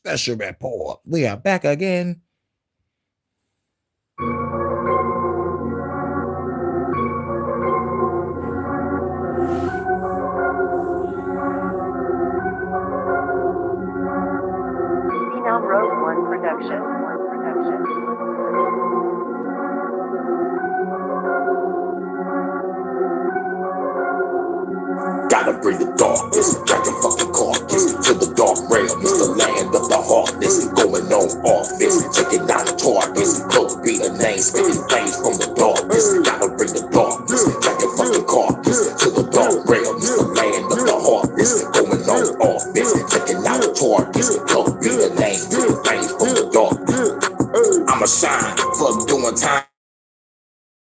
Special Report. We are back again. Road One Production. Gotta bring the darkness, dragging fucking carcass to the dark realm. It's the land of the heartless, going on offense, taking down the targets. Close be the name, spitting flames from the darkness. Gotta bring the darkness, dragging fucking carcass to the dark realm. It's the land of the heartless, going on offense, taking down the targets. Close be the name, spitting flames from the darkness. I'ma shine, fuck doing time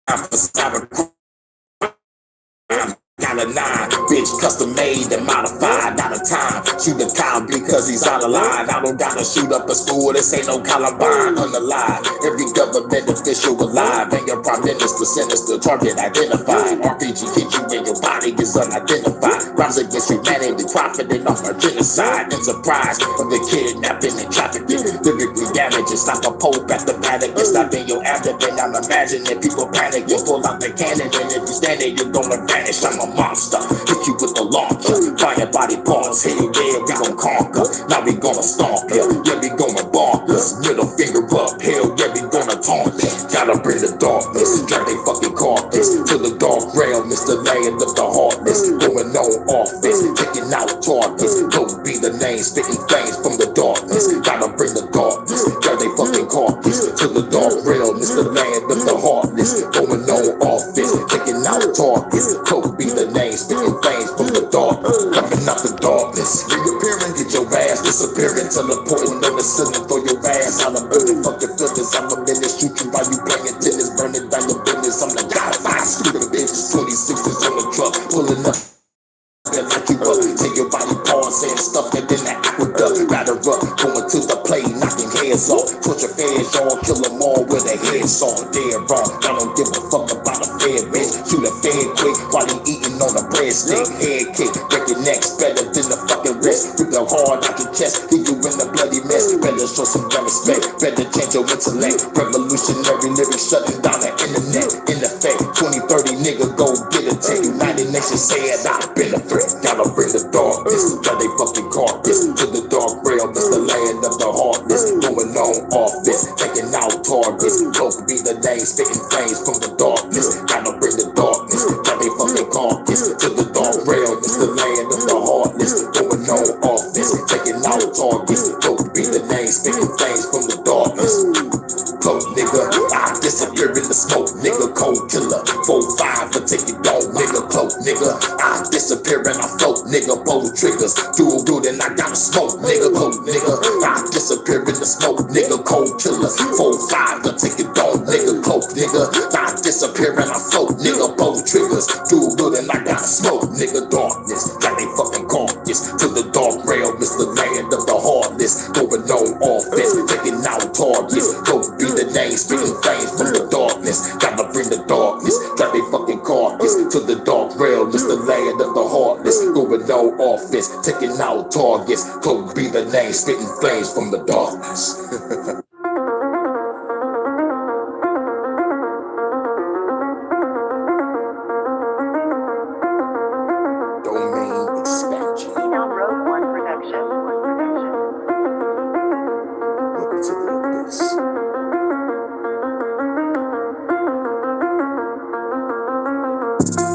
for cyber crime. Got a 9, bitch, custom made and modified. Out of time, shoot a cow because he's out of line. I don't gotta shoot up a school, this ain't no Columbine. Unalive, every government official alive, and your prime minister sinister, target identified. RPG hit you and your body is unidentified. Crimes against humanity, profiting off our genocide. Enterprise of the kidnapping and trafficking, lyrically damaging. Stop a pope at the Vatican, stop in your abdomen. I'm imagining people panic, you pull out the cannon, and if you stand there, you're gonna vanish. I'm a monster, hit you with the launcher, fire body parts, hit it there, we gon' conquer. Now we gonna stomp ya, yeah we gonna bonkers. Middle finger up, hell yeah we gonna taunt ya. Gotta bring the darkness, drag they fucking carcass to the dark realm. It's the land of the heartless, going on offense, taking out targets. Don't be the name, spitting flames from the darkness. Gotta bring the darkness, drag they fucking carcass to the dark realm. It's the land of the heartless, going on offense, taking out targets. Don't be the name, spitting flames from the dark, coming out the darkness. Reappearing, get your ass disappearing, teleporting on the ceiling, throw your ass out of burning fucking feelings. I'm a menace, shoot you while you playing tennis, burning down your business. I'm the guy, 5 stupid bitches, 26s on the truck, pulling up. Like you up, take your body pause and stuff that in the aqueduct. Batter up, going to the play, knocking heads off. Put your feds on, kill them all with a heads on. Dead wrong, I don't give a fuck about a fed bitch. Shoot a fed quick while he eating on a breadstick. Head kick, break your necks better than the fucking wrist. Rip the hard out your chest, leave you in a bloody mess. Better show some respect, better change your intellect. Revolutionary lyrics shutting down the internet. In effect, 2030 nigga go get a check. United Nations said I've been a threat. Gotta bring the darkness, got they fucking carcass to the dark realm. It's the land of the heartless, going on offense, taking out targets. Don't be the name, spitting flames from the darkness. Gotta bring the darkness, got they fucking carcass to the dark realm. It's the land of the heartless, going on offense, taking out targets. Don't be the name, spitting flames from the darkness. Cold nigga, I disappear in the smoke, nigga. Cold killer, 4-5 for take it down, nigga. Cloak nigga, I disappear and I float, nigga. Pull triggers, dual good and I gotta smoke, nigga. Cold nigga, I disappear in the smoke, nigga. Cold killer, 4-5 for take it down, nigga. Cloak nigga, I disappear and I float, nigga. Pull triggers, dual good and I gotta smoke, nigga. Darkness, got they fucking carcass to the dark realm. It's the land of the heartless, going on offense, taking out targets. Don't be the name, spitting flames from the darkness. Gotta bring the darkness, got they fucking carcass to the dark realm. It's the land of the heartless, going on offense, taking out targets. Don't be the name, spitting flames from the darkness. Domain expansion. Road One Production. Welcome to the abyss.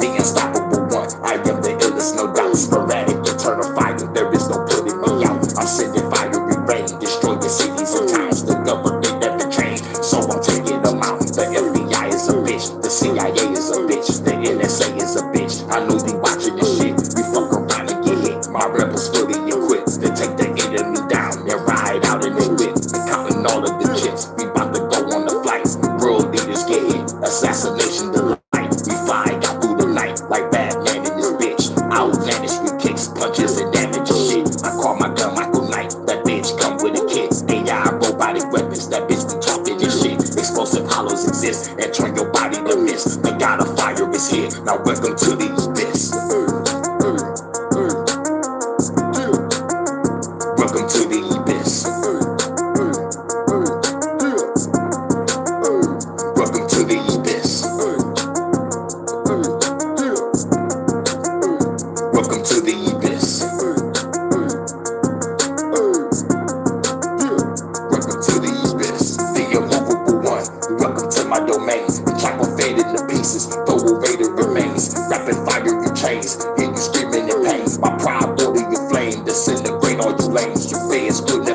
The unstoppable one, I am the illest, no doubt. Sporadic, eternal fire, there is no putting me out. I'm sending fiery rain, destroying cities and towns. The government never changed, so I'm taking them out. The FBI is a bitch, the CIA is a bitch, the NSA is a bitch. I know they watching this shit, we fuck around and get hit. My rebels fully equipped, they take the enemy down, they ride out in their whip. They counting all of the chips, we about to go on the flights. World leaders get hit, assassination delight. We fly out through the night like Batman in this bitch. Outlandish with kicks, punches, and damage and shit. I call my gun Michael Knight, that bitch come with a kit. AI robotic weapons, that bitch be talking this shit. Explosive hollows exist and turn your body to mist. The god of fire is here, now welcome to the abyss. Welcome to the abyss.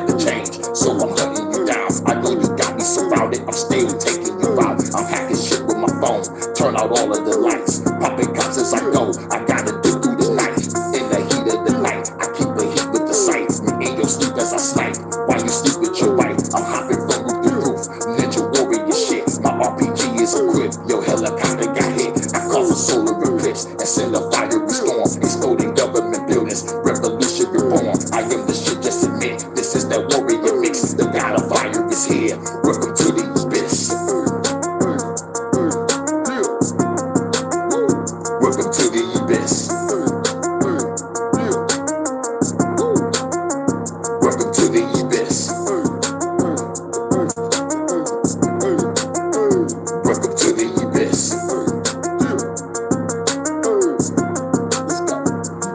had to change. So I'm hunting you down. I know you got me surrounded. I'm still taking you out. I'm hacking shit with my phone. Turn out all of the lights. Popping cops as I go. I gotta dig through the night. In the heat of the night, I keep a heat with the sights. In your sleep as I snipe. While you sleep with your wife, I'm hopping from roof to roof. Ninja warrior shit. My RPG is equipped. Your helicopter got hit. I cause a solar eclipse and send a fiery storm. Exploding government buildings. Revolution reborn. I am the shit, just admit. This is that warrior mix. The god of fire is here. Welcome to the abyss. Welcome to the abyss. Welcome to the abyss. Welcome to the abyss.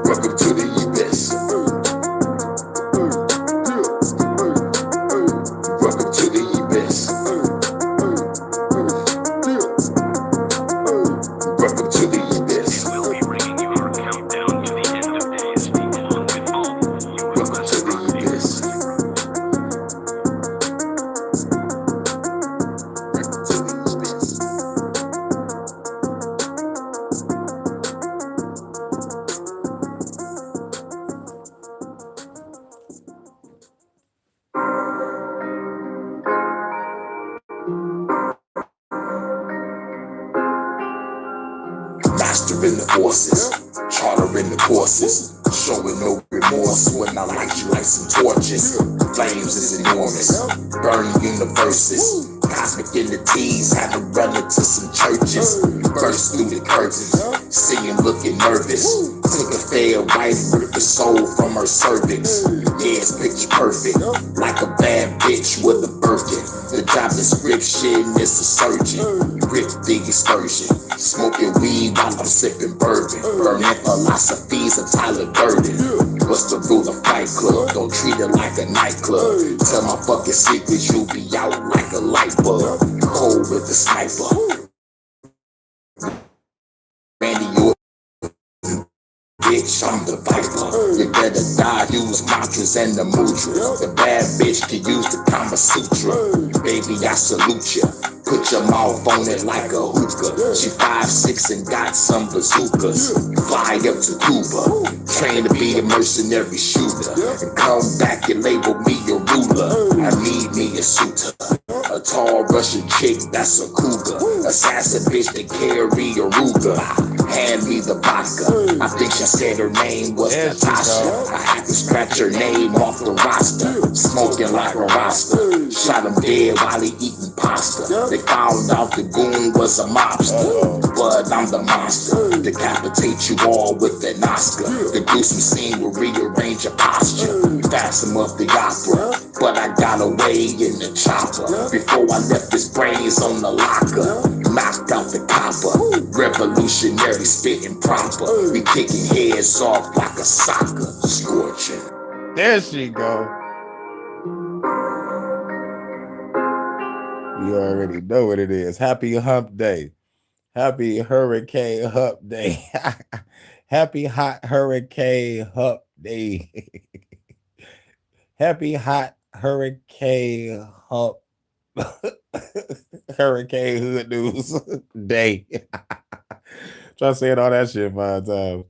Welcome to the abyss. Welcome to the abyss. Welcome to the abyss. We'll be bringing you our countdown to the end of days. Along with all you Welcome to the abyss. Welcome to the abyss. Mastering the forces, chartering the courses, showing no remorse when I light you like some torches. Flames is enormous, burning universes. Cosmic entities had to run into some churches. Burst through the curtains, see him looking nervous. Took a fair wife, ripped the soul from her cervix. Yeah, it's picture perfect, like a bad bitch with a Birkin. The job description is a surgeon. Rip the excursion, smoking weed while I'm sipping bourbon. Burning philosophies of Tyler Durden. What's the rule of Fight Club? Don't treat it like a nightclub. Tell my fucking secrets, you'll be out like a light bulb. Cold with the sniper. Randy Orton, bitch, I'm the viper. You better die, use mantras and the mudra. The bad bitch can use the Kama Sutra. Baby, I salute ya. Put your mouth on it like a hookah. She 5'6" and got some bazookas. Fly up to Cuba, train to be a mercenary shooter. And come back and label me a ruler. I need me a suitor. A tall Russian chick that's a cougar. Assassin bitch that carry a Ruger. Hand me the vodka. I think she said her name was Natasha. I had to scratch her name off the roster. Smoking like a roster. Shot him dead while he eating pasta. They found out the goon was a mobster. But I'm the monster. Decapitate you all with an Oscar. The gruesome scene will rearrange your posture. Fasten up the opera. But I got away in the chopper. Before I left his brains on the locker. Knocked out the copper. Revolutionary spitting proper. We kicking heads off like a soccer. Scorching. There she go. You already know what it is. Happy Hump Day. Happy Hurricane Hump Day. Happy Hot Hurricane Hump Day. Happy Hot Hurricane Hump Hurricane Hood News Day. Try saying all that shit 5 times.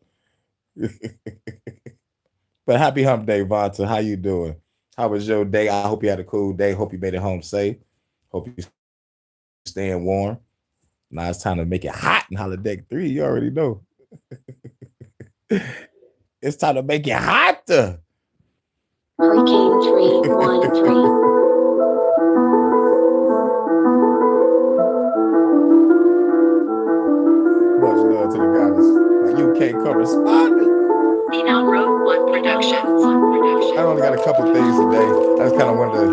But happy Hump Day, Vonta. How you doing? How was your day? I hope you had a cool day. Hope you made it home safe. Hope you staying warm. Now it's time to make it hot in Holiday 3. You already know. It's time to make it hotter. Hurricane 313. Much love to the guys. My UK correspondent. Phenom Road 1 Productions. I only got a couple things today. I just kind of wanted to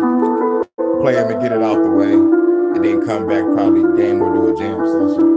play them and get it out the way, and then come back probably game or do a jam session.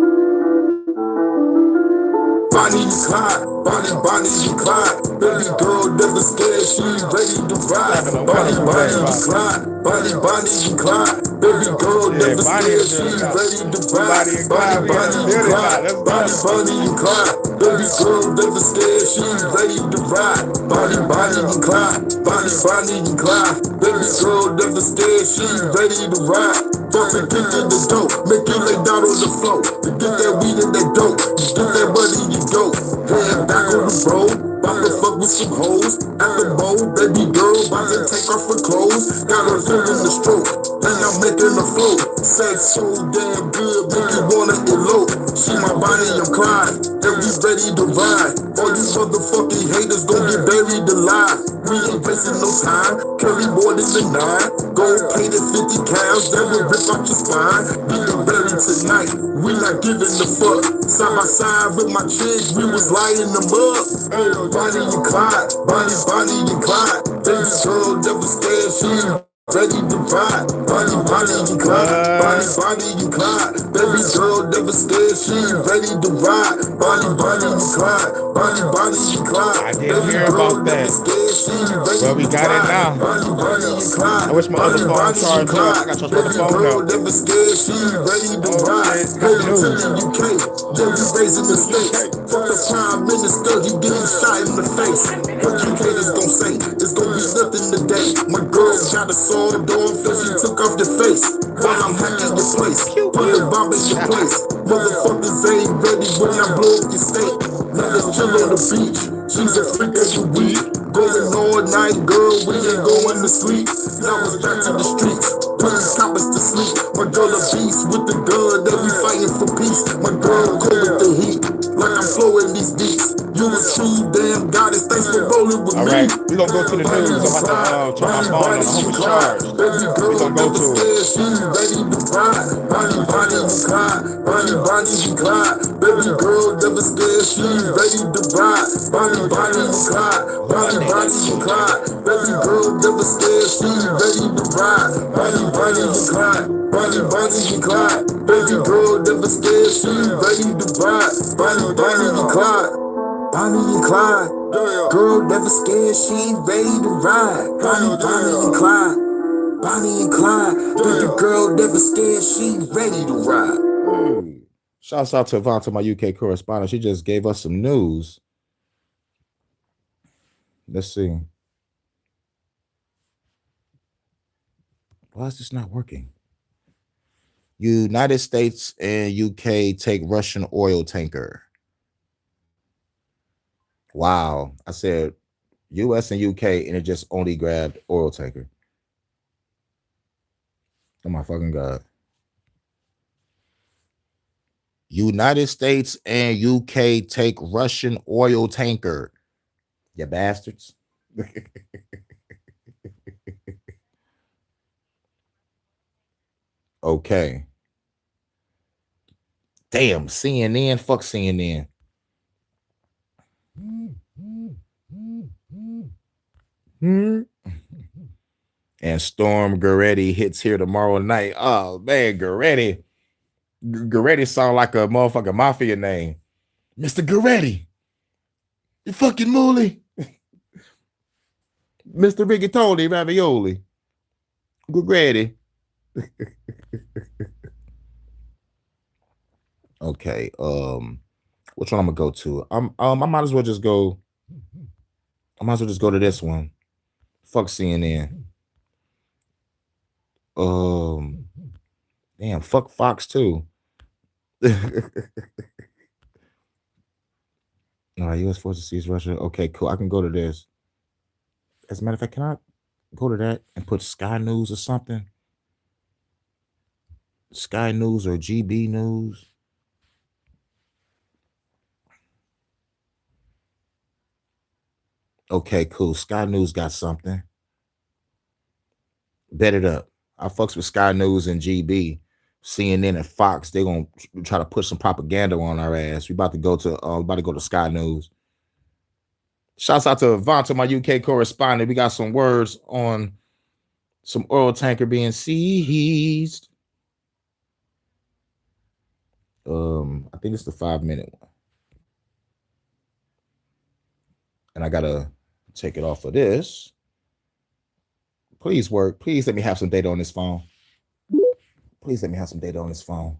Bonnie Clyde, Bonnie and Clyde. Baby girl never scared, she ready to ride. Bonnie and Clyde. Bonnie and Clyde. Baby girl never scared, she ready to ride. Bonnie and Clyde. Bonnie and Clyde. Baby girl never scared, she ready to ride. Bonnie and Clyde. Bonnie and Clyde. Baby girl never scared, she ready to ride. Bump and get in the dope, make you lay down on the floor. To get that weed and that dope, you get that money, you go. Head back on the road, bout to fuck with some hoes. At the bowl, baby girl, bout to take off her clothes. Got her feeling the stroke, and I'm making the flow. Sex so damn good, make you wanna elope. She my Bonnie and Clyde, and we ready to ride. All you motherfucking haters gon' get buried alive. We ain't wasting no time, carry more than the 9. Gold painted 50 cows, that will rip out your spine. We done buried tonight, we not giving a fuck. Side by side with my chick, we was lighting them up. Hey, Bonnie and Clyde, Bonnie and Clyde. Baby girl never scared, she ready to ride. Bonnie and Clyde, Bonnie and Clyde. Baby girl never scared, she ready to ride. Bonnie and Clyde, Bonnie and Clyde. I didn't hear about that. Well, we got it now. I wish my other phone charged up. I got to charge my phone up. Never scared, she ready to ride. Hey, to the UK, then we raising the stakes. Fuck the prime minister, he getting shot in the face. What you haters gon' say? It's gon' be nothing today. My girl got a sword off, and she took off the face. While I'm hacking your place, put the bomb in your place. Motherfuckers ain't ready when I blow up your state. Now let's chill on the beach. She's a freak of the week. Going all night, girl, we ain't going to sleep. Now it's back to the streets, putting coppers to sleep. My girl a beast with the gun, that we fighting for peace. My girl cold with the heat, like I'm flowing these beats. You a true damn goddess, thanks for rolling with me. Alright, we gonna go to the news. I'm about to turn my phone on, I hope it's charged. We gonna go to it. She ready to ride. Bonnie and Clyde, Bonnie and Clyde. Baby girl never scared, she ready to ride. Bonnie and Clyde, Bonnie and Clyde. Baby girl never scared, she ready to ride. Bonnie and Clyde, Bonnie and Clyde. Baby girl never scared, she ready to ride. Bonnie and Clyde, Bonnie and Clyde. Girl never scared, she ready to ride. Bonnie and Clyde, Bonnie and Clyde. Baby girl never scared, she ready to ride. Ooh. Shouts out to Yvonne, my UK correspondent. She just gave us some news. Let's see. Why is this not working? United States and UK take Russian oil tanker. Wow. I said US and UK, and it just only grabbed oil tanker. Oh my fucking God. United States and UK take Russian oil tanker. You bastards. Okay. Damn, CNN. Fuck CNN. And Storm Goretti hits here tomorrow night. Oh man, Goretti. Goretti sound like a motherfucking mafia name. Mr. Goretti. You fucking mooly. Mr. Rigatoni Ravioli. Goretti. Okay. Which one I'm gonna go to? I might as well just go. I might as well just go to this one. Fuck CNN. Damn, fuck Fox too. All right, U.S. forces seize Russia. Okay, cool. I can go to this. As a matter of fact, can I go to that and put Sky News or something? Sky News or GB News? Okay, cool. Sky News got something. Bet it up. I fucks with Sky News and GB. CNN and Fox, they're gonna try to push some propaganda on our ass. We about to go to Sky News. Shouts out to Yvonne, my UK correspondent. We got some words on some oil tanker being seized. I think it's the 5-minute one. and I gotta take it off of this. Please work. Please let me have some data on this phone. Please let me have some data on this phone.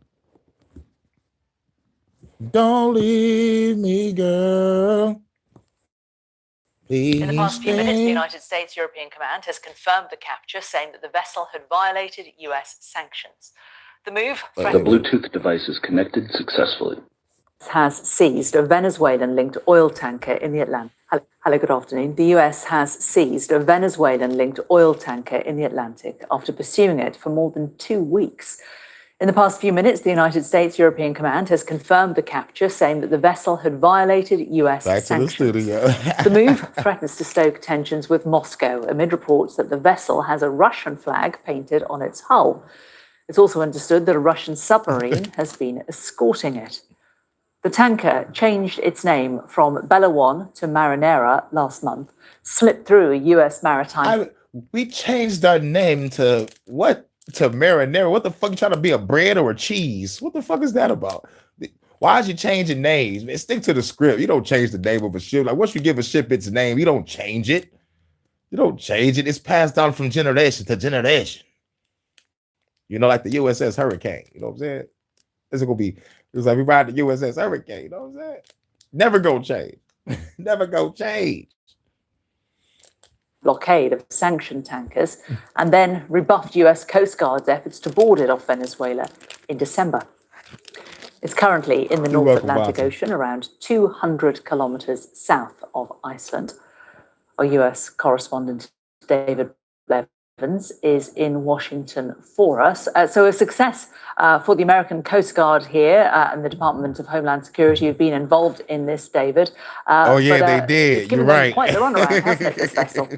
Don't leave me, girl. Please In the past few minutes, the stay. United States European Command has confirmed the capture, saying that the vessel had violated US sanctions. The move The threatens Bluetooth device is connected successfully. has seized a Venezuelan-linked oil tanker in the Atlantic. Hello, good afternoon. The US has seized a Venezuelan-linked oil tanker in the Atlantic after pursuing it for more than 2 weeks. In the past few minutes, the United States European Command has confirmed the capture, saying that the vessel had violated US Back to the sanctions. studio. The move threatens to stoke tensions with Moscow amid reports that the vessel has a Russian flag painted on its hull. It's also understood that a Russian submarine has been escorting it. The tanker changed its name from Belawan to Marinera last month, slipped through a US maritime... We changed our name to what? To marinara. What the fuck? You trying to be a bread or a cheese? What the fuck is that about? Why is you changing names? Man, stick to the script. You don't change the name of a ship. Like once you give a ship its name, you don't change it. You don't change it. It's passed down from generation to generation. You know, like the USS Hurricane. You know what I'm saying? It's gonna be. It's like we ride the USS Hurricane. You know what I'm saying? Never gonna change. Never gonna change. blockade of sanctioned tankers, and then rebuffed US Coast Guard's efforts to board it off Venezuela in December. It's currently in the North Atlantic Ocean, around 200 kilometers south of Iceland. Our US correspondent David Blevins is in Washington for us. So a success for the American Coast Guard here and the Department of Homeland Security who've been involved in this, David. They did. It's given You're them right. quite the runaround, hasn't it, this vessel?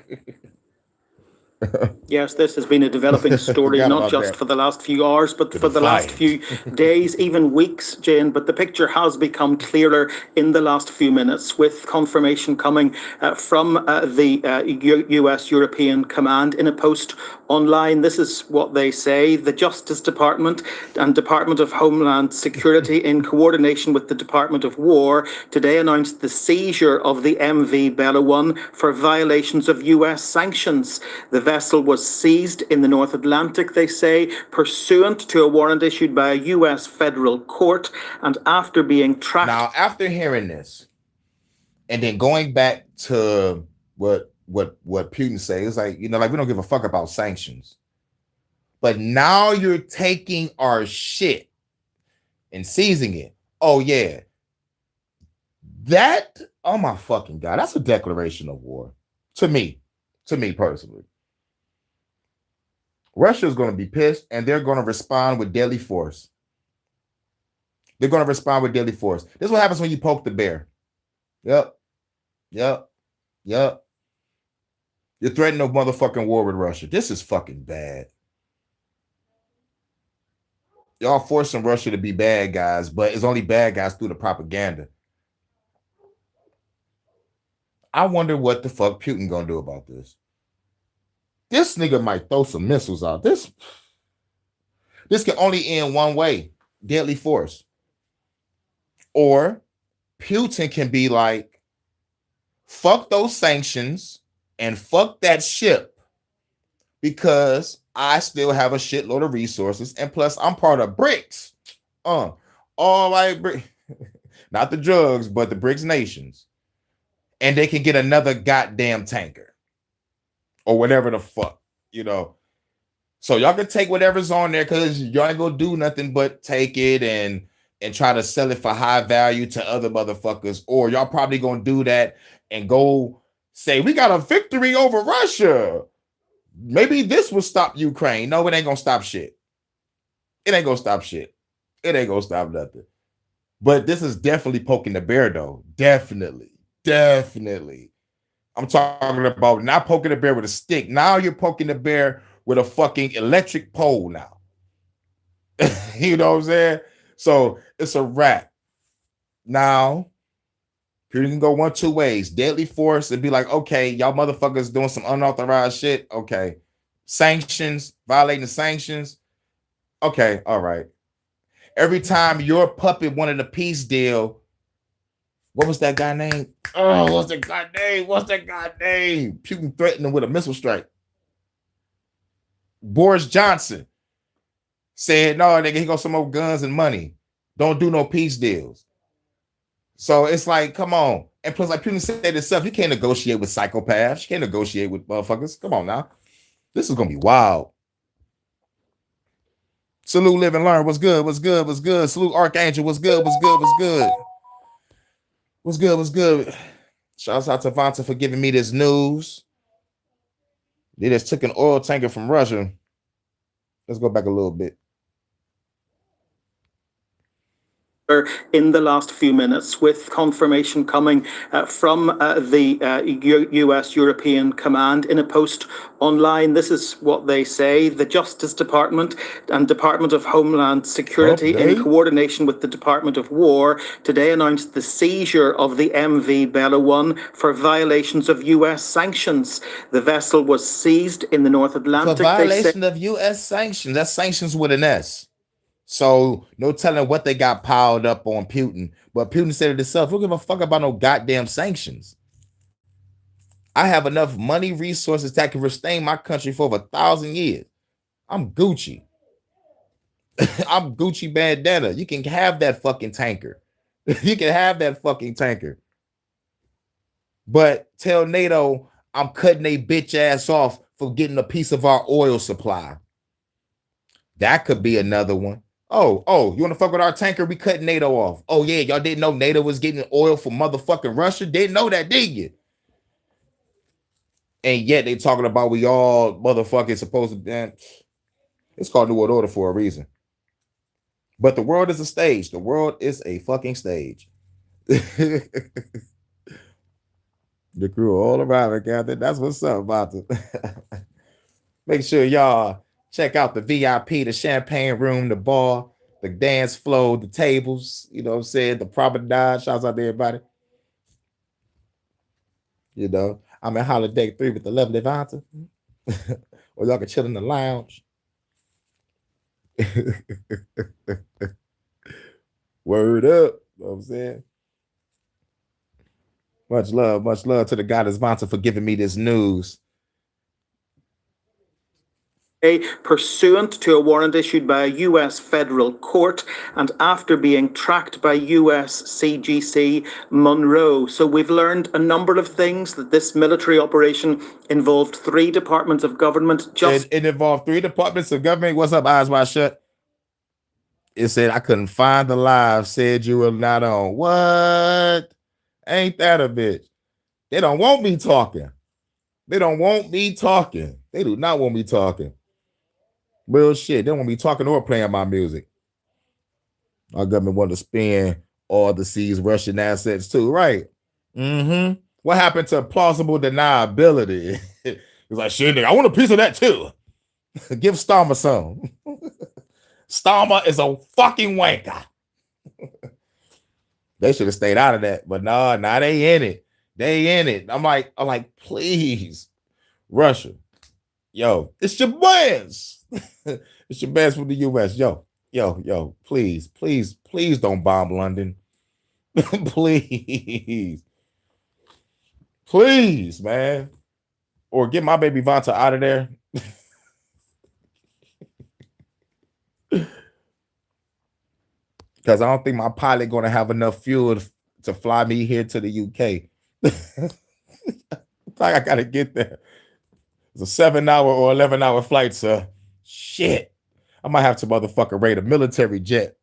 Yes, this has been a developing story, not just for the last few hours, but for the last few days, even weeks, Jane. But the picture has become clearer in the last few minutes, with confirmation coming from the US European Command in a post online. This is what they say. The Justice Department and Department of Homeland Security, in coordination with the Department of War, today announced the seizure of the MV Belawan for violations of US sanctions. The vessel was seized in the North Atlantic, they say, pursuant to a warrant issued by a US federal court, and after being tracked. Now, after hearing this, and then going back to what Putin says, it's like, you know, like we don't give a fuck about sanctions. But now you're taking our shit and seizing it. Oh, yeah. That, oh my fucking God, that's a declaration of war. To me personally. Russia is going to be pissed, and they're going to respond with deadly force. They're going to respond with deadly force. This is what happens when you poke the bear. Yep. You're threatening a motherfucking war with Russia. This is fucking bad. Y'all forcing Russia to be bad guys, but it's only bad guys through the propaganda. I wonder what the fuck Putin gonna do about this. This nigga might throw some missiles out. This can only end one way: deadly force. Or Putin can be like, fuck those sanctions and fuck that ship, because I still have a shitload of resources, and plus I'm part of BRICS. All right, not the drugs, but the BRICS nations. And they can get another goddamn tanker or whatever the fuck, you know. So y'all can take whatever's on there, because y'all ain't gonna do nothing but take it and try to sell it for high value to other motherfuckers. Or y'all probably gonna do that and go say, we got a victory over Russia. Maybe this will stop Ukraine. No, it ain't gonna stop shit. It ain't gonna stop shit. It ain't gonna stop nothing. But this is definitely poking the bear, though. Definitely. I'm talking about not poking the bear with a stick. Now you're poking the bear with a fucking electric pole now. You know what I'm saying? So it's a wrap. Now, you can go 1-2 ways. Deadly force and be like, okay, y'all motherfuckers doing some unauthorized shit. Okay. Sanctions, violating the sanctions. Okay, all right. Every time your puppet wanted a peace deal, What was that guy name? Oh, what's that guy name? What's that guy name? Putin threatened him with a missile strike. Boris Johnson said, no, nigga, he got some more guns and money. Don't do no peace deals. So it's like, come on. And plus, like Putin said himself, you can't negotiate with psychopaths. You can't negotiate with motherfuckers. Come on now. This is going to be wild. Salute, live, and learn. What's good? What's good? What's good? Salute, Archangel. What's good? What's good? What's good? What's good? What's good? Shouts out to Vanta for giving me this news. They just took an oil tanker from Russia. Let's go back a little bit. In the last few minutes, with confirmation coming from the US European Command in a post online. This is what they say. The Justice Department and Department of Homeland Security, in coordination with the Department of War, today announced the seizure of the MV Bella 1 for violations of US sanctions. The vessel was seized in the North Atlantic. For violation of US sanctions. That's sanctions with an S. So no telling what they got piled up on Putin. But Putin said it himself, we don't give a fuck about no goddamn sanctions. I have enough money, resources that can sustain my country for over 1,000 years. I'm Gucci. I'm Gucci bandana. You can have that fucking tanker. You can have that fucking tanker. But tell NATO I'm cutting a bitch ass off for getting a piece of our oil supply. That could be another one. Oh, you want to fuck with our tanker? We cut NATO off. Oh, yeah, y'all didn't know NATO was getting oil from motherfucking Russia? Didn't know that, did you? And yet they talking about we all motherfucking supposed to be. It's called New World Order for a reason. But the world is a stage. The world is a fucking stage. The crew all around, Captain. That's what's up about it. Make sure y'all check out the VIP, the champagne room, the bar, the dance floor, the tables, you know what I'm saying? The promenade. Shouts out to everybody. You know, I'm in Holiday 3 with the lovely Vanta. Or y'all can chill in the lounge. Word up. You know what I'm saying? Much love to the goddess Vanta for giving me this news. Pursuant to a warrant issued by a US federal court and after being tracked by US CGC Monroe. So we've learned a number of things, that this military operation involved 3 departments of government. It involved 3 departments of government. What's up, Eyes Wide Shut? It said, I couldn't find the live, said you were not on. What? Ain't that a bitch? They don't want me talking. They don't want me talking. They do not want me talking. Real shit. They don't want me talking or playing my music. Our government want to spend all the seized Russian assets too, right? Mm-hmm. What happened to plausible deniability? It's like, shit, nigga, I want a piece of that too. Give Starmer some. Starmer is a fucking wanker. They should have stayed out of that, but nah, they in it. They in it. I'm like, please, Russia, yo, it's your boys. It's your best from the US. Yo, please don't bomb London. Please, man. Or get my baby Vanta out of there. Because I don't think my pilot going to have enough fuel to fly me here to the UK. Like I got to get there. It's a 7-hour or 11-hour flight, sir. Shit. I might have to motherfucker rate a military jet.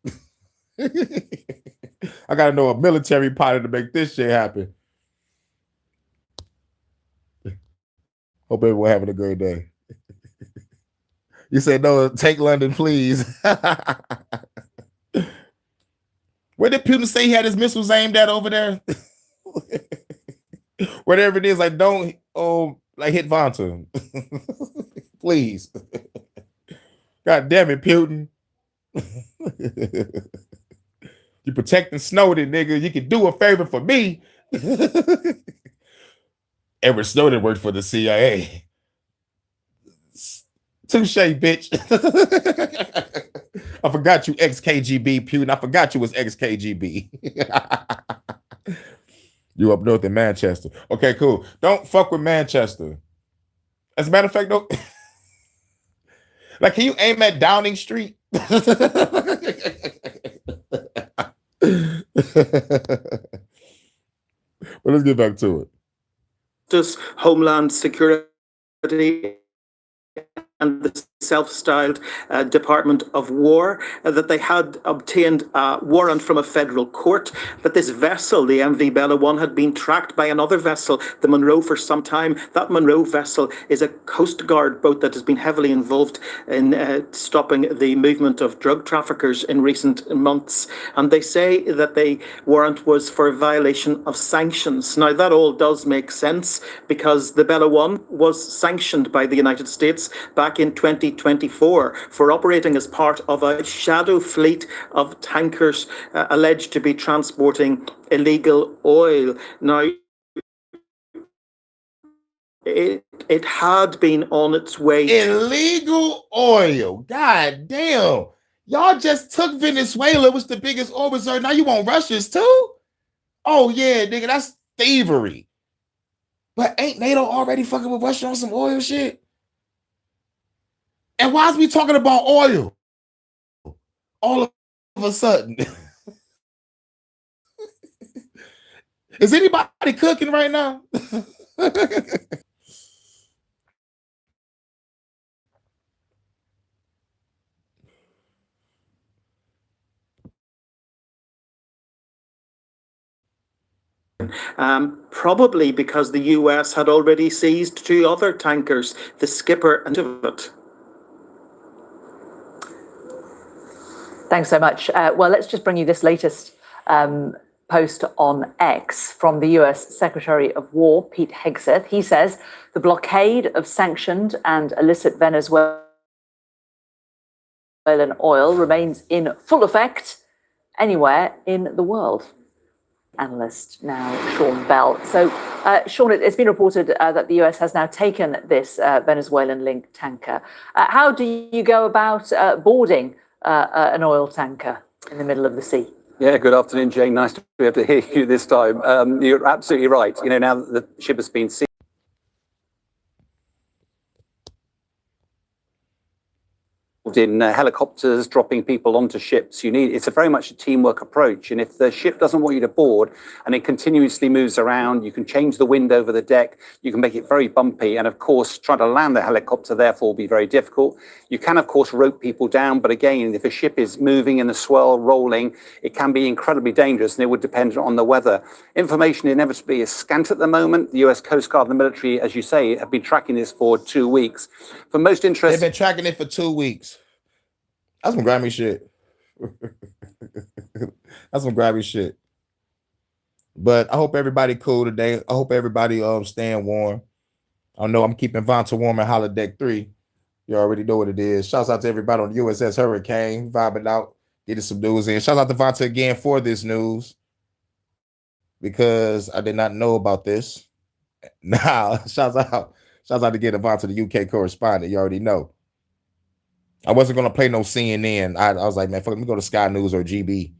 I got to know a military pilot to make this shit happen. Hope everyone having a great day. You said, no, take London, please. Where did Putin say he had his missiles aimed at over there? Whatever it is, like, don't, like, hit Vanta. Please. God damn it, Putin. You protecting Snowden, nigga. You can do a favor for me. Edward Snowden worked for the CIA. Touche, bitch. I forgot you ex-KGB, Putin. I forgot you was ex-KGB. You up north in Manchester. Okay, cool. Don't fuck with Manchester. As a matter of fact, though, like, can you aim at Downing Street? But let's get back to it. Just Homeland Security and the self-styled Department of War, that they had obtained a warrant from a federal court, that this vessel, the MV Bella 1, had been tracked by another vessel, the Monroe, for some time. That Monroe vessel is a Coast Guard boat that has been heavily involved in stopping the movement of drug traffickers in recent months. And they say that the warrant was for a violation of sanctions. Now, that all does make sense, because the Bella 1 was sanctioned by the United States back in 2024 for operating as part of a shadow fleet of tankers alleged to be transporting illegal oil. Now, it had been on its way. Illegal oil. God damn. Y'all just took Venezuela, which the biggest oil reserve. Now you want Russia's too? Oh, yeah, nigga, that's thievery. But ain't NATO already fucking with Russia on some oil shit? And why is we talking about oil all of a sudden? Is anybody cooking right now? Probably because the US had already seized 2 other tankers, the Skipper and it. Thanks so much. Well, let's just bring you this latest post on X from the US Secretary of War, Pete Hegseth. He says the blockade of sanctioned and illicit Venezuelan oil remains in full effect anywhere in the world. Analyst now, Sean Bell. So, Sean, it's been reported that the US has now taken this Venezuelan-linked tanker. How do you go about boarding an oil tanker in the middle of the sea? Yeah, good afternoon, Jane. Nice to be able to hear you this time. You're absolutely right. You know, now that the ship has been seized in helicopters, dropping people onto ships, it's a very much a teamwork approach. And if the ship doesn't want you to board and it continuously moves around, you can change the wind over the deck, you can make it very bumpy. And of course, trying to land the helicopter therefore will be very difficult. You can, of course, rope people down. But again, if a ship is moving in the swell, rolling, it can be incredibly dangerous, and it would depend on the weather. Information inevitably is scant at the moment. The US Coast Guard and the military, as you say, have been tracking this for 2 weeks. For most interest, they've been tracking it for 2 weeks. That's some grimy shit. That's some grimy shit. But I hope everybody cool today. I hope everybody staying warm. I know I'm keeping Vonta warm at Holodeck 3. You already know what it is. Shouts out to everybody on the USS Hurricane, vibing out, getting some news in. Shouts out to Vonta again for this news, because I did not know about this. Now, shouts out to get Vonta, the UK correspondent. You already know. I wasn't going to play no CNN. I was like, man, fuck, let me go to Sky News or GB.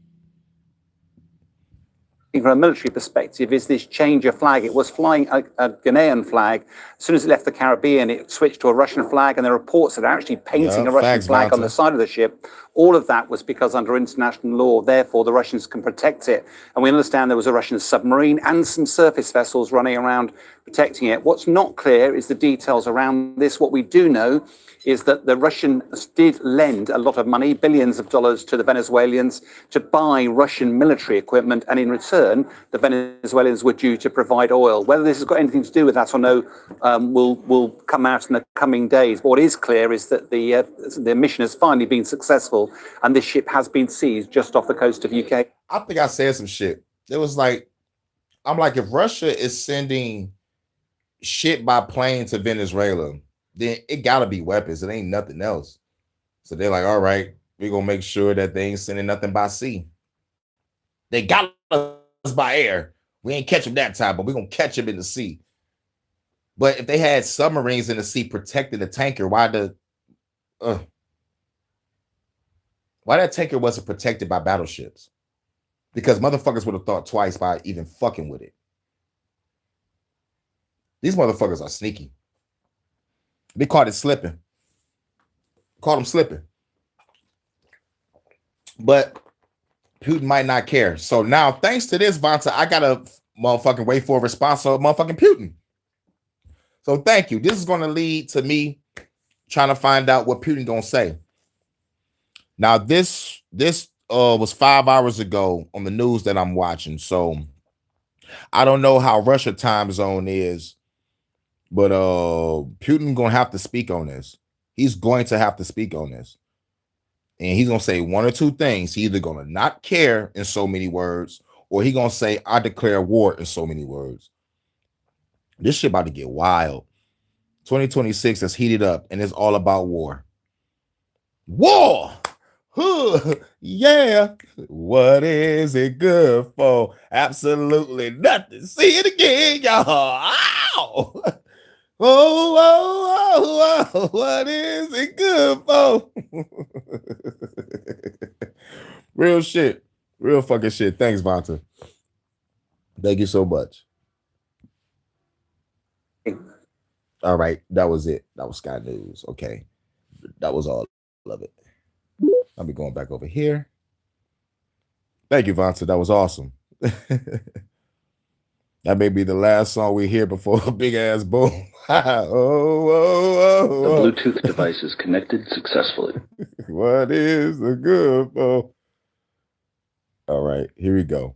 From a military perspective, is this change of flag. It was flying a Ghanaian flag. As soon as it left the Caribbean, it switched to a Russian flag, and there are reports that are actually painting a Russian flag on the side of the ship. All of that was because under international law, therefore, the Russians can protect it. And we understand there was a Russian submarine and some surface vessels running around protecting it. What's not clear is the details around this. What we do know is that the Russians did lend a lot of money, billions of dollars, to the Venezuelans to buy Russian military equipment, and in return, the Venezuelans were due to provide oil. Whether this has got anything to do with that or no, will come out in the coming days. But what is clear is that the mission has finally been successful, and this ship has been seized just off the coast of UK. I think I said some shit. It was like, I'm like, if Russia is sending shit by plane to Venezuela, then it gotta be weapons. It ain't nothing else. So they're like, all right, we're gonna make sure that they ain't sending nothing by sea. They got us by air. We ain't catch them that time, but we're gonna catch them in the sea. But if they had submarines in the sea protecting the tanker, why that tanker wasn't protected by battleships? Because motherfuckers would have thought twice by even fucking with it. These motherfuckers are sneaky. They caught it slipping. Caught them slipping. But Putin might not care. So now, thanks to this, Vonta, I gotta motherfucking wait for a response of motherfucking Putin. So thank you. This is gonna lead to me trying to find out what Putin gonna say. Now, this was 5 hours ago on the news that I'm watching. So I don't know how Russia time zone is, but Putin gonna have to speak on this. He's going to have to speak on this. And he's gonna say one or two things. He's either gonna not care in so many words, or he gonna say, I declare war in so many words. This shit about to get wild. 2026 has heated up, and it's all about war. War! Huh. Yeah. What is it good for? Absolutely nothing. See it again, y'all. Ow! Oh, what is it good for? Real shit. Real fucking shit. Thanks, Vonta. Thank you so much. All right. That was it. That was Sky News. Okay. That was all of it. I'll be going back over here. Thank you, Vonta. That was awesome. That may be the last song we hear before a big ass boom. The Bluetooth device is connected successfully. What is the good for? All right, here we go.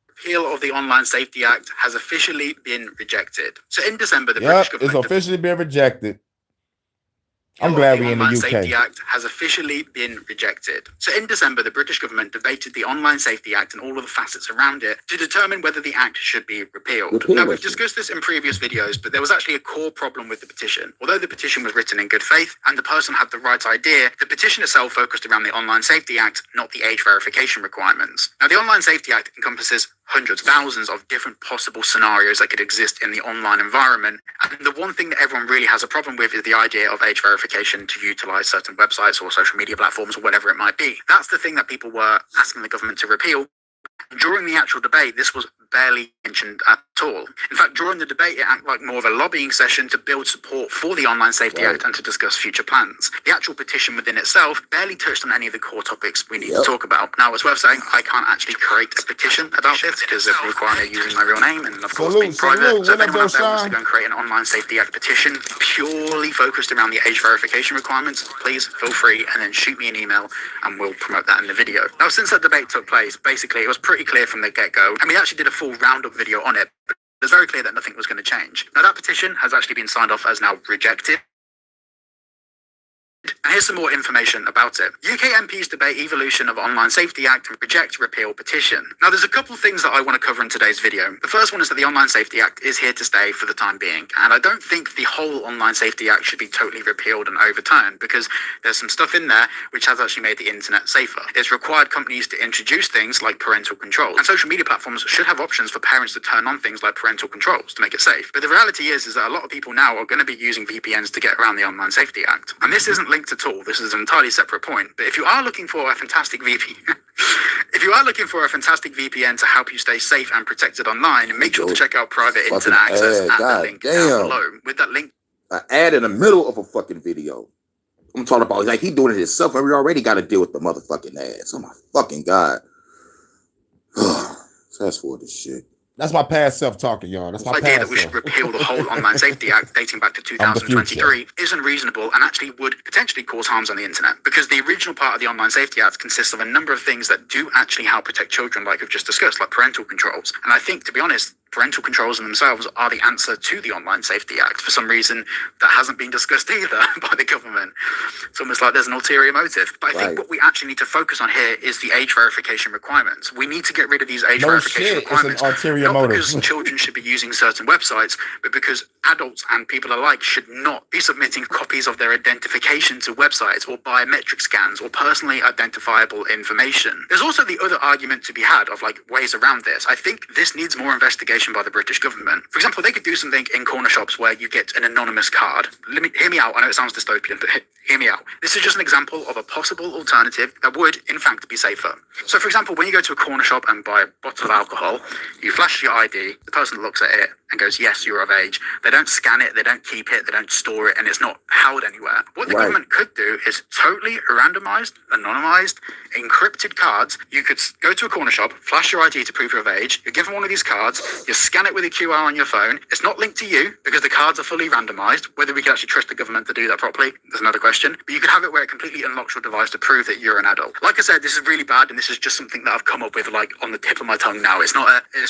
Repeal of the Online Safety Act has officially been rejected. So in December, the British government... It's officially been rejected. I'm glad we're in the UK. The Online Safety Act has officially been rejected. So in December, the British government debated the Online Safety Act and all of the facets around it to determine whether the act should be repealed. Now, we've discussed this in previous videos, but there was actually a core problem with the petition. Although the petition was written in good faith and the person had the right idea, the petition itself focused around the Online Safety Act, not the age verification requirements. Now, the Online Safety Act encompasses hundreds, thousands of different possible scenarios that could exist in the online environment. And the one thing that everyone really has a problem with is the idea of age verification to utilize certain websites or social media platforms or whatever it might be. That's the thing that people were asking the government to repeal. During the actual debate, this was barely mentioned at all. In fact, during the debate, it acted like more of a lobbying session to build support for the Online Safety Act and to discuss future plans. The actual petition within itself barely touched on any of the core topics we need to talk about. Now, it's worth saying I can't actually create a petition about this because it would require me using my real name and, of course, being private. So if anyone out there wants to go and create an Online Safety Act petition purely focused around the age verification requirements, please feel free and then shoot me an email and we'll promote that in the video. Now, since that debate took place, basically, it was pretty clear from the get-go, and we actually did a full roundup video on it, but it was very clear that nothing was going to change. Now, that petition has actually been signed off as now rejected. And here's some more information about it. UK MPs debate evolution of Online Safety Act and reject repeal petition. Now, there's a couple of things that I want to cover in today's video. The first one is that the Online Safety Act is here to stay for the time being. And I don't think the whole Online Safety Act should be totally repealed and overturned because there's some stuff in there which has actually made the internet safer. It's required companies to introduce things like parental controls. And social media platforms should have options for parents to turn on things like parental controls to make it safe. But the reality is that a lot of people now are going to be using VPNs to get around the Online Safety Act. And this isn't linked at all. This is an entirely separate point. But if you are looking for a fantastic VPN, to help you stay safe and protected online, make sure to check out private internet access at the link down below. With that link, an ad in the middle of a fucking video. I'm talking about like he doing it himself, and we already got to deal with the motherfucking ads. Oh my fucking god! Fast forward this shit. That's my past self talking, y'all. That's my idea past that we should self. repeal the whole Online Safety Act dating back to 2023 is unreasonable and actually would potentially cause harms on the internet, because the original part of the Online Safety Act consists of a number of things that do actually help protect children, like we've just discussed, like parental controls. And I think, to be honest, parental controls in themselves are the answer to the Online Safety Act. For some reason, that hasn't been discussed either by the government. It's almost like there's an ulterior motive. But I think what we actually need to focus on here is the age verification requirements. We need to get rid of these age verification requirements. It's an ulterior motive. Because children should be using certain websites, but because adults and people alike should not be submitting copies of their identification to websites or biometric scans or personally identifiable information. There's also the other argument to be had of like ways around this. I think this needs more investigation by the British government. For example, they could do something in corner shops where you get an anonymous card. Hear me out, I know it sounds dystopian, but Hear me out. This is just an example of a possible alternative that would, in fact, be safer. So, for example, when you go to a corner shop and buy a bottle of alcohol, you flash your ID, the person looks at it and goes, yes, you're of age. They don't scan it, they don't keep it, they don't store it, and it's not held anywhere. What the government could do is totally randomized, anonymized, encrypted cards. You could go to a corner shop, flash your ID to prove you're of age, you're given one of these cards, you scan it with a QR on your phone. It's not linked to you because the cards are fully randomized. Whether we could actually trust the government to do that properly, there's another question. But you could have it where it completely unlocks your device to prove that you're an adult. Like I said, this is really bad, and this is just something that I've come up with like on the tip of my tongue now. It's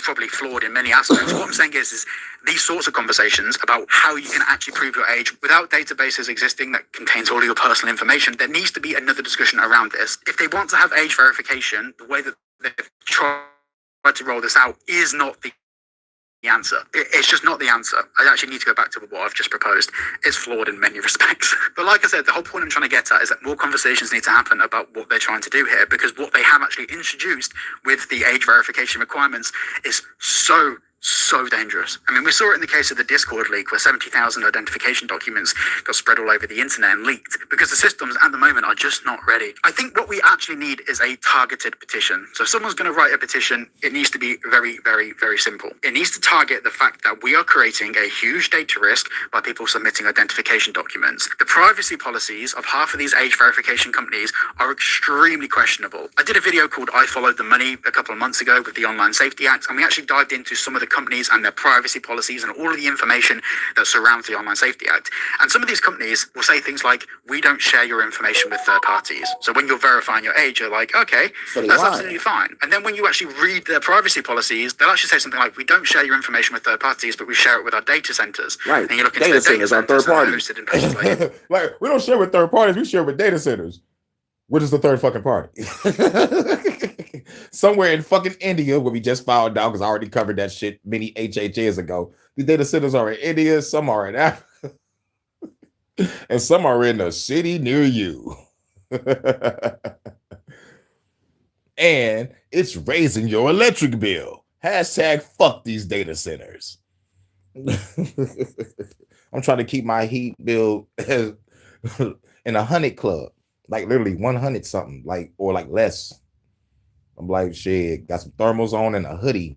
probably flawed in many aspects. What I'm saying is these sorts of conversations about how you can actually prove your age without databases existing that contains all of your personal information, there needs to be another discussion around this. If they want to have age verification, the way that they've tried to roll this out is not the answer. It's just not the answer. I actually need to go back to what I've just proposed. It's flawed in many respects. But like I said, the whole point I'm trying to get at is that more conversations need to happen about what they're trying to do here, because what they have actually introduced with the age verification requirements is so dangerous. I mean, we saw it in the case of the Discord leak where 70,000 identification documents got spread all over the internet and leaked because the systems at the moment are just not ready. I think what we actually need is a targeted petition. So if someone's going to write a petition, it needs to be very, very, very simple. It needs to target the fact that we are creating a huge data risk by people submitting identification documents. The privacy policies of half of these age verification companies are extremely questionable. I did a video called I Followed the Money a couple of months ago with the Online Safety Act, and we actually dived into some of the companies and their privacy policies and all of the information that surrounds the Online Safety Act. And some of these companies will say things like, we don't share your information with third parties. So when you're verifying your age, you're like, okay, that's absolutely fine. And then when you actually read their privacy policies, they'll actually say something like, we don't share your information with third parties, but we share it with our data centers. Right. And you look into data centers are third parties. Hosted in places like like, we don't share with third parties, we share with data centers. Which is the third fucking party? Somewhere in fucking India, where we just found out, because I already covered that shit many HHNs ago. The data centers are in India, some are in Africa, and some are in a city near you. And it's raising your electric bill. Hashtag fuck these data centers. I'm trying to keep my heat bill in 100 club. Like literally 100 something, like, or like less. I'm like, shit, got some thermals on and a hoodie.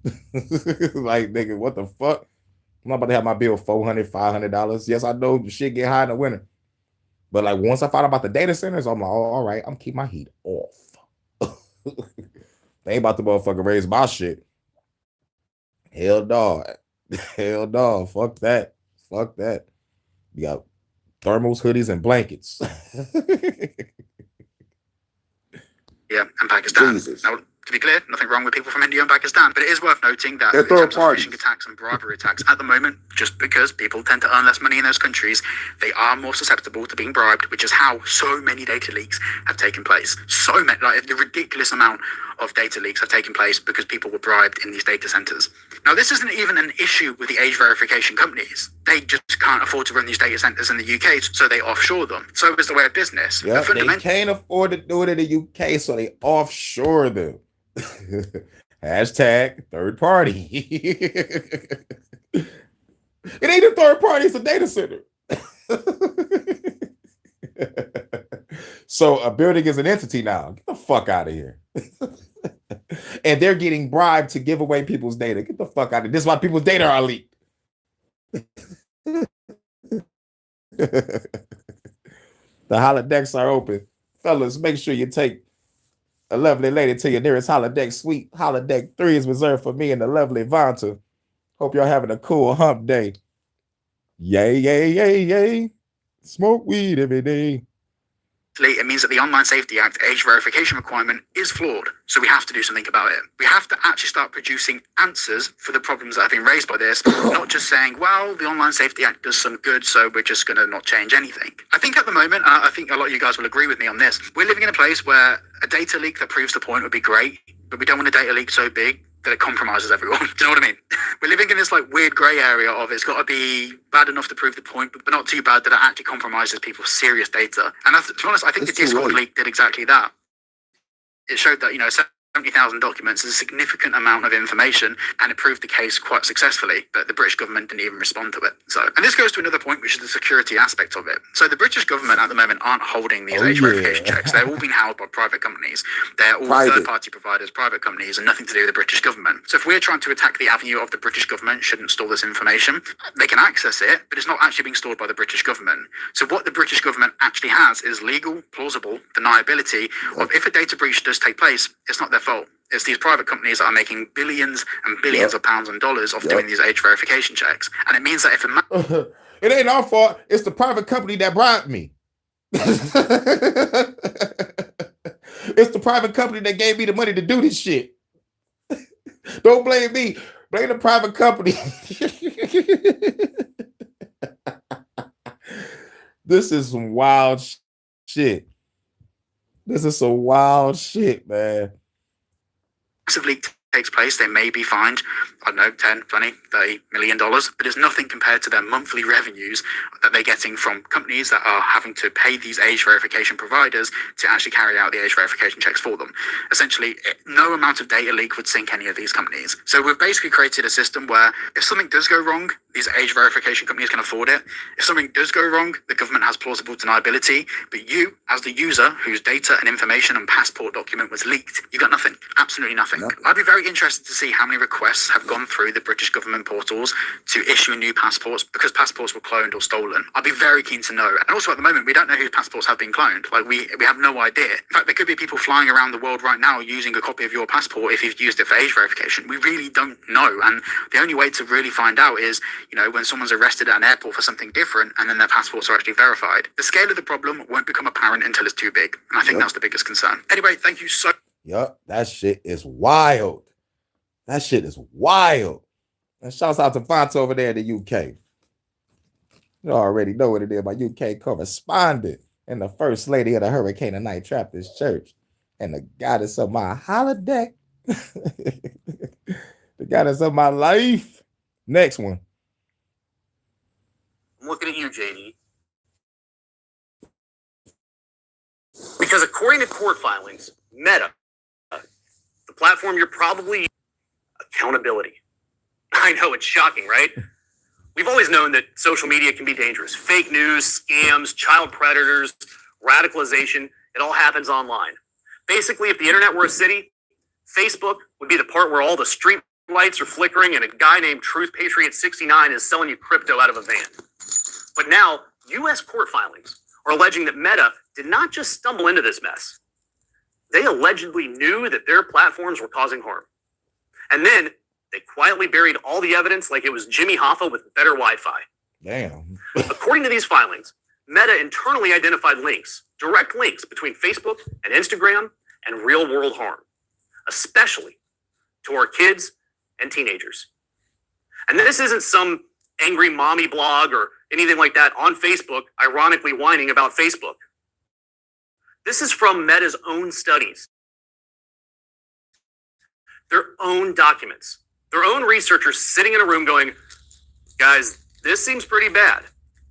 Like, nigga, what the fuck? I'm not about to have my bill $400, $500. Yes, I know the shit get high in the winter. But like, once I found out about the data centers, I'm like, oh, all right, I'm keeping my heat off. They ain't about to motherfucker raise my shit. Hell no. Hell no. Fuck that. Fuck that. You got thermals, hoodies, and blankets. Yeah, and Pakistan. Jesus. Now, to be clear, nothing wrong with people from India and Pakistan, but it is worth noting that They're in terms third of phishing parties. attacks and bribery attacks at the moment, just because people tend to earn less money in those countries, they are more susceptible to being bribed, which is how so many data leaks have taken place. So many, like the ridiculous amount of data leaks have taken place because people were bribed in these data centers. Now, this isn't even an issue with the age verification companies. They just can't afford to run these data centers in the UK, so they offshore them. So is the way of business. Yeah, they can't afford to do it in the UK, so they offshore them. Hashtag third party. It ain't a third party, it's a data center. So a building is an entity now. Get the fuck out of here. And they're getting bribed to give away people's data. Get the fuck out of here. This is why people's data are leaked. The holodecks are open. Fellas, make sure you take a lovely lady to your nearest holodeck suite. Holodeck 3 is reserved for me and the lovely Vanta. Hope y'all having a cool hump day. Yay, yay, yay, yay. Smoke weed every day. It means that the Online Safety Act age verification requirement is flawed. So we have to do something about it. We have to actually start producing answers for the problems that have been raised by this, not just saying, well, the Online Safety Act does some good, so we're just going to not change anything. I think at the moment, I think a lot of you guys will agree with me on this, we're living in a place where a data leak that proves the point would be great, but we don't want a data leak so big that it compromises everyone. Do you know what I mean? We're living in this like weird grey area of it's got to be bad enough to prove the point, but not too bad that it actually compromises people's serious data. And to be honest, I think the Discord leak did exactly that. It showed that, 70 70,000 documents is a significant amount of information, and it proved the case quite successfully, but the British government didn't even respond to it. So, and this goes to another point, which is the security aspect of it. So the British government at the moment aren't holding these age verification checks. They're all being held by private companies. They're all third-party providers, private companies, and nothing to do with the British government. So if we're trying to attack the avenue of the British government shouldn't store this information, they can access it, but it's not actually being stored by the British government. So what the British government actually has is legal, plausible deniability of if a data breach does take place, it's not their fault. It's these private companies that are making billions and billions of pounds and dollars off doing these age verification checks. And it means that if a it ain't our fault, it's the private company that bribed me. It's the private company that gave me the money to do this shit. Don't blame me. Blame the private company. This is some wild shit. This is some wild shit, man. massive leak takes place, they may be fined, I don't know, 10, 20, $30 million, but it's nothing compared to their monthly revenues that they're getting from companies that are having to pay these age verification providers to actually carry out the age verification checks for them. Essentially, no amount of data leak would sink any of these companies. So we've basically created a system where if something does go wrong, these age verification companies can afford it. If something does go wrong, the government has plausible deniability, but you, as the user whose data and information and passport document was leaked, you got nothing, absolutely nothing. Yep. I'd be very interested to see how many requests have gone through the British government portals to issue new passports because passports were cloned or stolen. I'd be very keen to know. And also at the moment, we don't know whose passports have been cloned. Like we have no idea. In fact, there could be people flying around the world right now using a copy of your passport if you've used it for age verification. We really don't know. And the only way to really find out is, you know, when someone's arrested at an airport for something different and then their passports are actually verified. The scale of the problem won't become apparent until it's too big. And I think that's the biggest concern. Anyway, thank you so much. Yup, that shit is wild. That shit is wild. And shouts out to Fonte over there in the UK. You already know what it is. My UK correspondent and the first lady of the Hurricane and Night Trappist Church and the goddess of my holiday. The goddess of my life. Next one. I'm looking at you, JD. Because according to court filings, Meta, the platform you're probably accountability. I know, it's shocking, right? We've always known that social media can be dangerous. Fake news, scams, child predators, radicalization, it all happens online. Basically, if the internet were a city, Facebook would be the part where all the street lights are flickering and a guy named Truth Patriot 69 is selling you crypto out of a van. But now, US court filings are alleging that Meta did not just stumble into this mess. They allegedly knew that their platforms were causing harm. And then they quietly buried all the evidence like it was Jimmy Hoffa with better Wi-Fi. Damn. According to these filings, Meta internally identified links, direct links between Facebook and Instagram and real-world harm, especially to our kids and teenagers. And this isn't some angry mommy blog or anything like that on Facebook, ironically whining about Facebook. This is from Meta's own studies, their own documents, their own researchers sitting in a room going, guys, this seems pretty bad.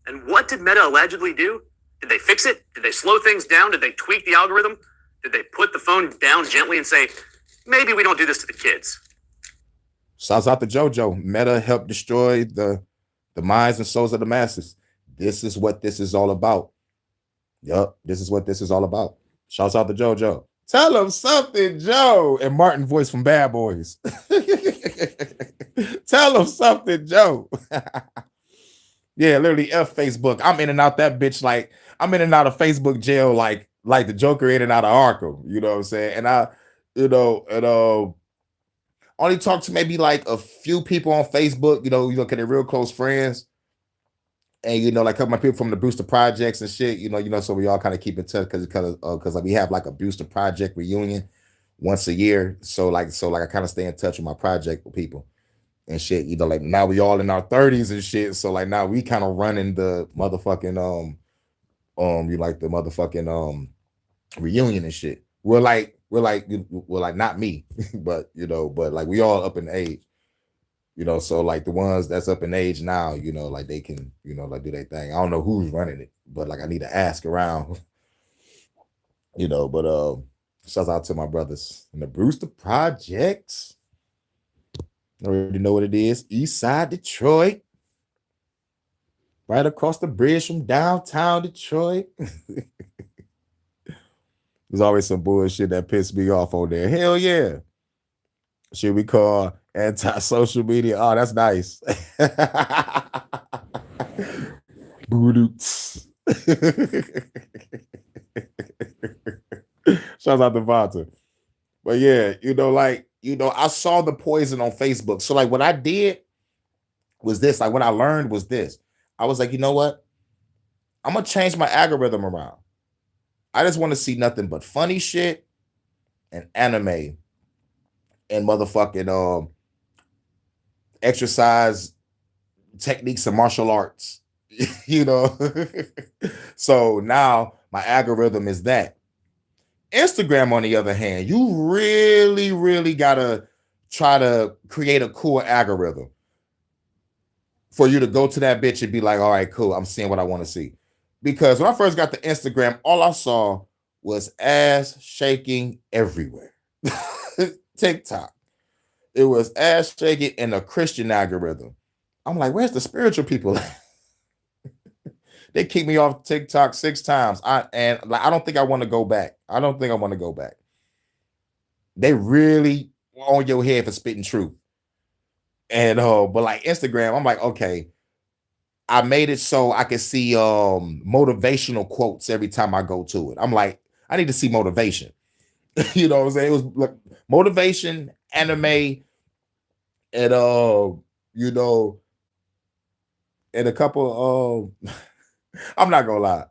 And what did Meta allegedly do? Did they fix it? Did they slow things down? Did they tweak the algorithm? Did they put the phone down gently and say, maybe we don't do this to the kids? Shouts out to JoJo. Meta helped destroy the minds and souls of the masses. This is what this is all about. Yup, this is what this is all about. Shouts out to JoJo. Tell them something, Joe. And Martin voice from Bad Boys. Tell them something, Joe. Yeah, literally F Facebook. I'm in and out that bitch like I'm in and out of Facebook jail like the Joker in and out of Arkham. You know what I'm saying? And I, only talk to maybe like a few people on Facebook. You look at their real close friends. And like a couple of my people from the Booster Projects and shit, so we all kind of keep in touch because like we have like a Booster Project reunion once a year. So like I kind of stay in touch with my project with people and shit. Like now we all in our 30s and shit. So like now we kind of running the motherfucking reunion and shit. We're like not me, but like we all up in age. So like the ones that's up in age now, like they can, like do their thing. I don't know who's running it, but like I need to ask around, but Shout out to my brothers in the Brewster Projects. I already know what it is. East Side Detroit. Right across the bridge from downtown Detroit. There's always some bullshit that pissed me off on there. Hell yeah. Should we call anti-social media? Oh, that's nice. Boo-doots. Shout out to Vanta. But yeah, I saw the poison on Facebook. So like what I did was this, like what I learned was this. I was like, you know what? I'm going to change my algorithm around. I just want to see nothing but funny shit and anime and motherfucking exercise techniques and martial arts. So now my algorithm is that. Instagram, on the other hand, you really, really gotta try to create a cool algorithm for you to go to that bitch and be like, all right, cool, I'm seeing what I want to see. Because when I first got to Instagram, all I saw was ass shaking everywhere. TikTok. It was ass shaking in a Christian algorithm. I'm like, where's the spiritual people at? They kicked me off TikTok 6 times. I don't think I want to go back. I don't think I want to go back. They really on your head for spitting truth. And but like Instagram, I'm like, okay, I made it so I can see motivational quotes every time I go to it. I'm like, I need to see motivation. You know what I'm saying? It was like motivation, anime, and and a couple I'm not gonna lie.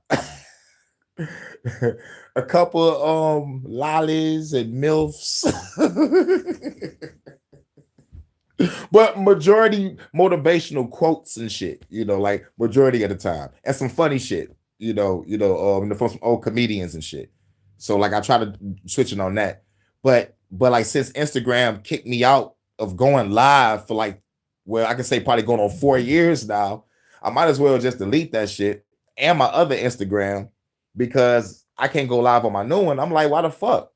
A couple lollies and MILFs. But majority motivational quotes and shit, like majority of the time. And some funny shit, from some old comedians and shit. So like I try to switch it on that. But like since Instagram kicked me out of going live for like, well, I can say probably going on 4 years now, I might as well just delete that shit and my other Instagram because I can't go live on my new one. I'm like, why the fuck?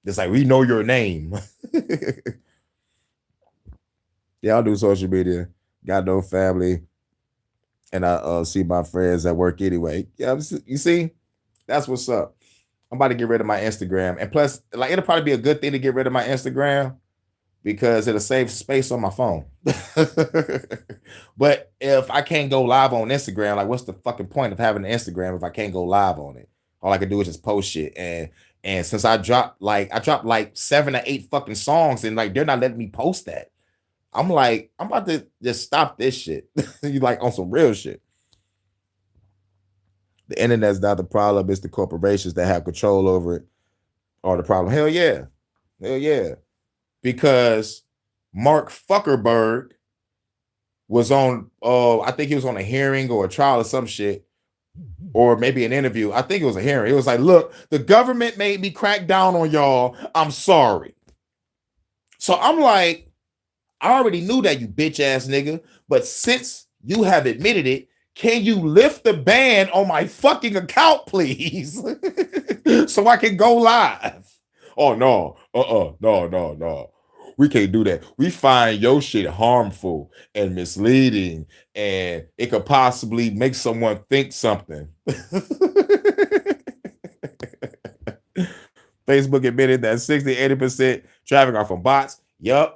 It's like, we know your name. Yeah, I'll do social media. Got no family. And I see my friends at work anyway. Yeah, you see? That's what's up. I'm about to get rid of my Instagram. And plus, like, it'll probably be a good thing to get rid of my Instagram because it'll save space on my phone. But if I can't go live on Instagram, like, what's the fucking point of having an Instagram if I can't go live on it? All I can do is just post shit. And since I dropped like 7 or 8 fucking songs and like they're not letting me post that. I'm like, I'm about to just stop this shit. You like on some real shit. The internet's not the problem. It's the corporations that have control over it are the problem. Hell yeah. Hell yeah. Because Mark Zuckerberg was on, I think he was on a hearing or a trial or some shit, or maybe an interview. I think it was a hearing. It was like, look, the government made me crack down on y'all. I'm sorry. So I'm like, I already knew that, you bitch ass nigga. But since you have admitted it, can you lift the ban on my fucking account, please? So I can go live. Oh, no. No. We can't do that. We find your shit harmful and misleading, and it could possibly make someone think something. Facebook admitted that 60-80% traffic are from bots. Yup.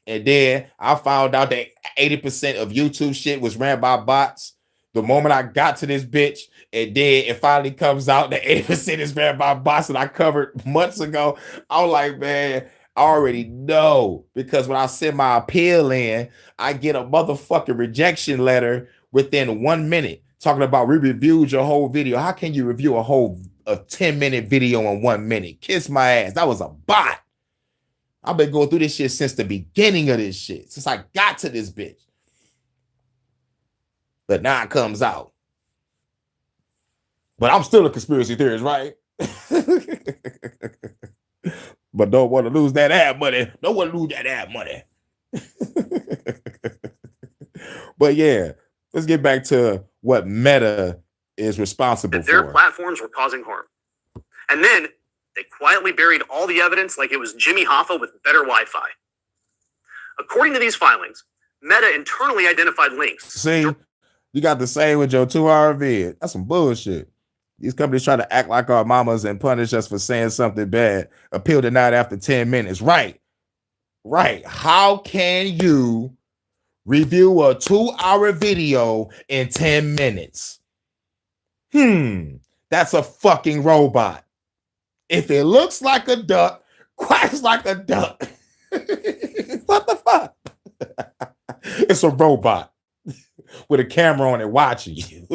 And then I found out that 80% of YouTube shit was ran by bots. The moment I got to this bitch, and then it finally comes out that 80% is ran by bots that I covered months ago. I was like, man, I already know. Because when I send my appeal in, I get a motherfucking rejection letter within 1 minute talking about we reviewed your whole video. How can you review a 10-minute video in 1 minute? Kiss my ass. That was a bot. I've been going through this shit since the beginning of this shit, since I got to this bitch. But now it comes out. But I'm still a conspiracy theorist, right? But don't want to lose that ad money. Don't want to lose that ad money. But yeah, let's get back to what Meta is responsible for. Their platforms were causing harm. And then They quietly buried all the evidence like it was Jimmy Hoffa with better Wi-Fi. According to these filings, Meta internally identified links. See, you got the same with your 2-hour vid. That's some bullshit. These companies try to act like our mamas and punish us for saying something bad. Appeal denied after 10 minutes. Right. How can you review a 2-hour video in 10 minutes? That's a fucking robot. If it looks like a duck, quacks like a duck. What the fuck? It's a robot with a camera on it watching you.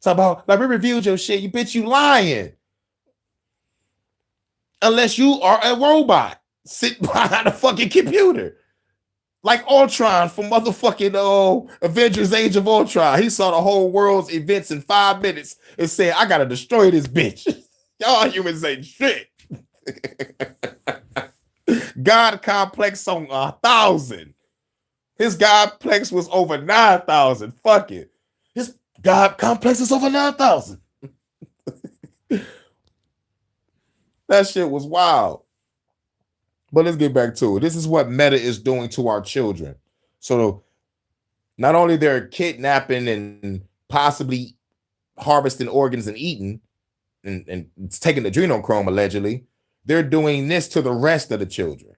Talk about, like, we reviewed your shit. You bitch, you lying. Unless you are a robot sitting behind a fucking computer. Like Ultron from motherfucking Avengers Age of Ultron. He saw the whole world's events in 5 minutes and said, I gotta destroy this bitch. Y'all humans ain't shit. God complex on 1,000. His Godplex was over 9,000. Fuck it. His God complex is over 9,000. That shit was wild. But let's get back to it. This is what Meta is doing to our children. So not only they're kidnapping and possibly harvesting organs and eating and taking adrenochrome allegedly, they're doing this to the rest of the children.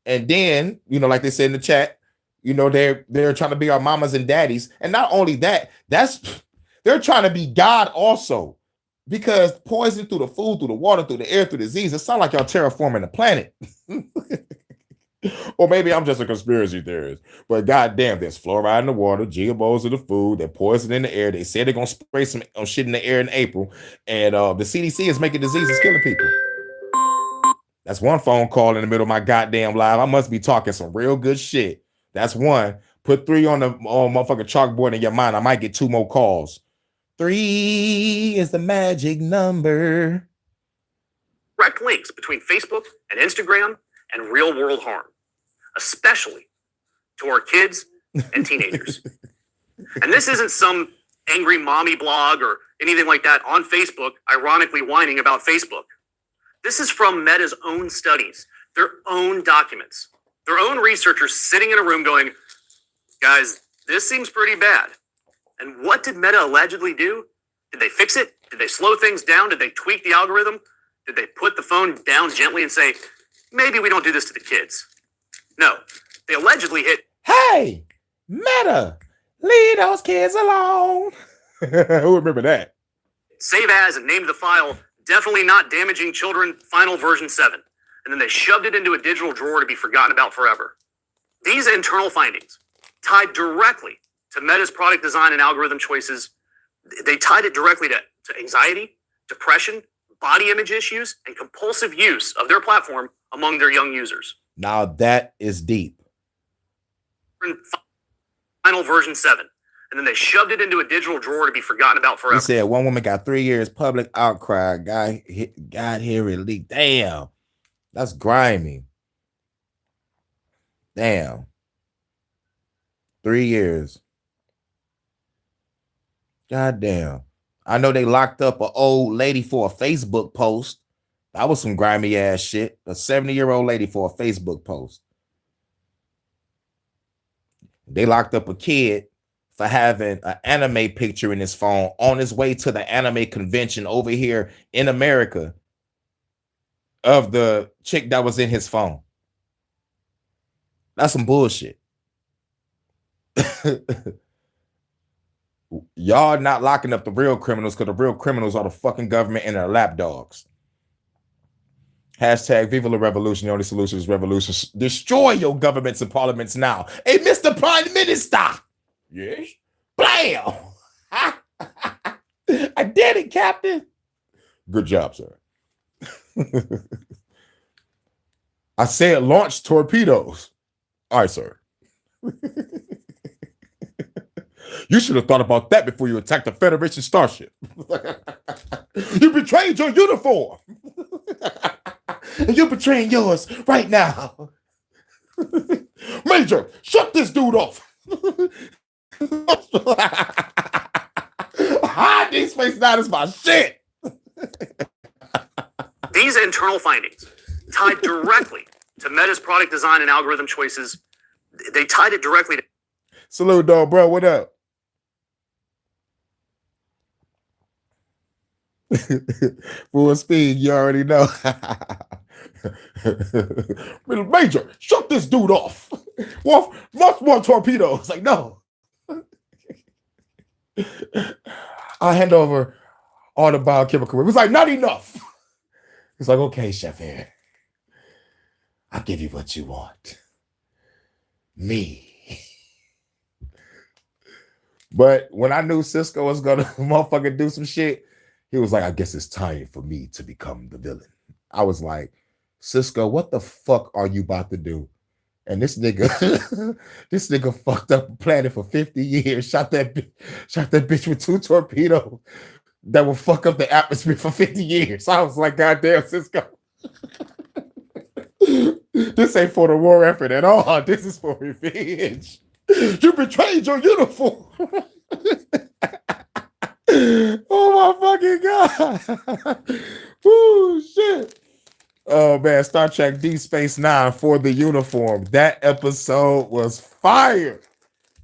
And then, like they said in the chat, they're trying to be our mamas and daddies. And not only that, they're trying to be God also. Because poison through the food, through the water, through the air, through the disease, it sounds like y'all terraforming the planet. Or maybe I'm just a conspiracy theorist. But goddamn, there's fluoride in the water, GMOs in the food, they're poison in the air. They said they're going to spray some shit in the air in April. And the CDC is making diseases killing people. That's one phone call in the middle of my goddamn live. I must be talking some real good shit. That's one. Put 3 on the motherfucking chalkboard in your mind. I might get 2 more calls. 3 is the magic number. Direct links between Facebook and Instagram and real world harm, especially to our kids and teenagers. And this isn't some angry mommy blog or anything like that on Facebook, ironically whining about Facebook. This is from Meta's own studies, their own documents, their own researchers sitting in a room going, guys, this seems pretty bad. And what did Meta allegedly do? Did they fix it? Did they slow things down? Did they tweak the algorithm? Did they put the phone down gently and say, maybe we don't do this to the kids? No, they allegedly hit, hey, Meta, leave those kids alone. Who remember that? Save as and named the file, definitely not damaging children, final version 7. And then they shoved it into a digital drawer to be forgotten about forever. These internal findings tied directly to Meta's product design and algorithm choices. They tied it directly to anxiety, depression, body image issues, and compulsive use of their platform among their young users. Now that is deep. Final version 7. And then they shoved it into a digital drawer to be forgotten about forever. He said one woman got 3 years public outcry. Guy got here and leaked. Damn. That's grimy. Damn. 3 years. God damn. I know they locked up an old lady for a Facebook post. That was some grimy ass shit. A 70-year-old lady for a Facebook post. They locked up a kid for having an anime picture in his phone on his way to the anime convention over here in America of the chick that was in his phone. That's some bullshit. Y'all not locking up the real criminals because the real criminals are the fucking government and their lapdogs. Hashtag Viva la Revolution. The only solution is revolution. Destroy your governments and parliaments now. Hey, Mr. Prime Minister. Yes. Blam. I did it, Captain. Good job, sir. I said launch torpedoes. All right, sir. You should have thought about that before you attacked the Federation starship. You betrayed your uniform. And you're betraying yours right now. Major, shut this dude off. Hide these Space Nine is my shit. These internal findings tied directly to Meta's product design and algorithm choices. They tied it directly to. Salute, dog, bro. What up? Full speed, you already know. Major, shut this dude off. Much more torpedoes. Like, no. I'll hand over all the biochemical. It was like, not enough. It's like, okay, Chef Aaron, I'll give you what you want. Me. But when I knew Cisco was gonna motherfucking do some shit, he was like, I guess it's time for me to become the villain. I was like, Cisco, what the fuck are you about to do? And this nigga, this nigga fucked up the planet for 50 years, shot that bitch with 2 torpedoes that will fuck up the atmosphere for 50 years. I was like, goddamn, Cisco. This ain't for the war effort at all. This is for revenge. You betrayed your uniform. Oh my fucking God. Woo, shit. Oh man, Star Trek Deep Space Nine for the uniform. That episode was fire.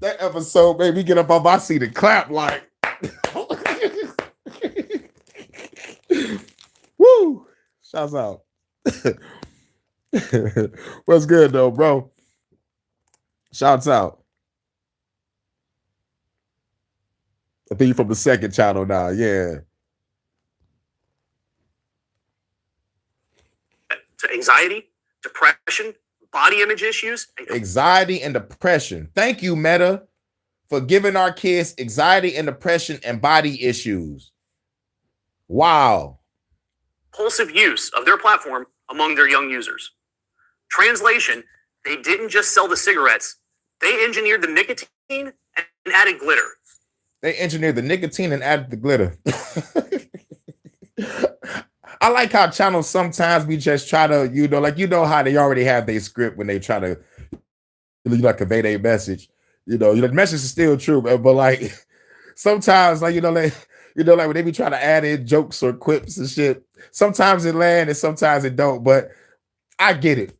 That episode made me get up on my seat and clap like. Woo! Shouts out. What's good though, bro? Shouts out. I think you're from the second channel now. Yeah. To anxiety, depression, body image issues. Anxiety and depression. Thank you, Meta, for giving our kids anxiety and depression and body issues. Wow. Compulsive use of their platform among their young users. Translation, they didn't just sell the cigarettes, they engineered the nicotine and added glitter. They engineered the nicotine and added the glitter. I like how channels sometimes we just try to, how they already have their script when they try to, convey their message. The message is still true, but like sometimes, like when they be trying to add in jokes or quips and shit, sometimes it land and sometimes it don't. But I get it.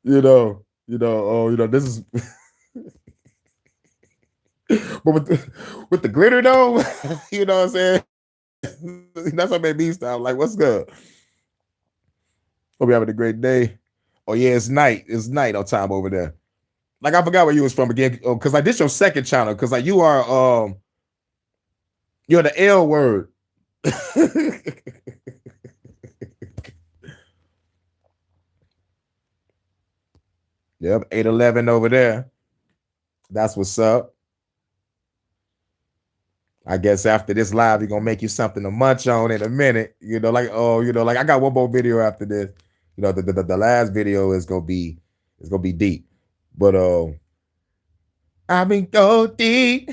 This is. But with the glitter though, you know what I'm saying? That's what made me stop. Like, what's good? Hope you're having a great day. Oh yeah, it's night. It's night on time over there. Like, I forgot where you was from again. Because like this your second channel. Because like you are you're the L word. Yep, 811 over there. That's what's up. I guess after this live, you're gonna make you something to munch on in a minute. I got one more video after this. The last video is gonna be deep. But I mean go deep.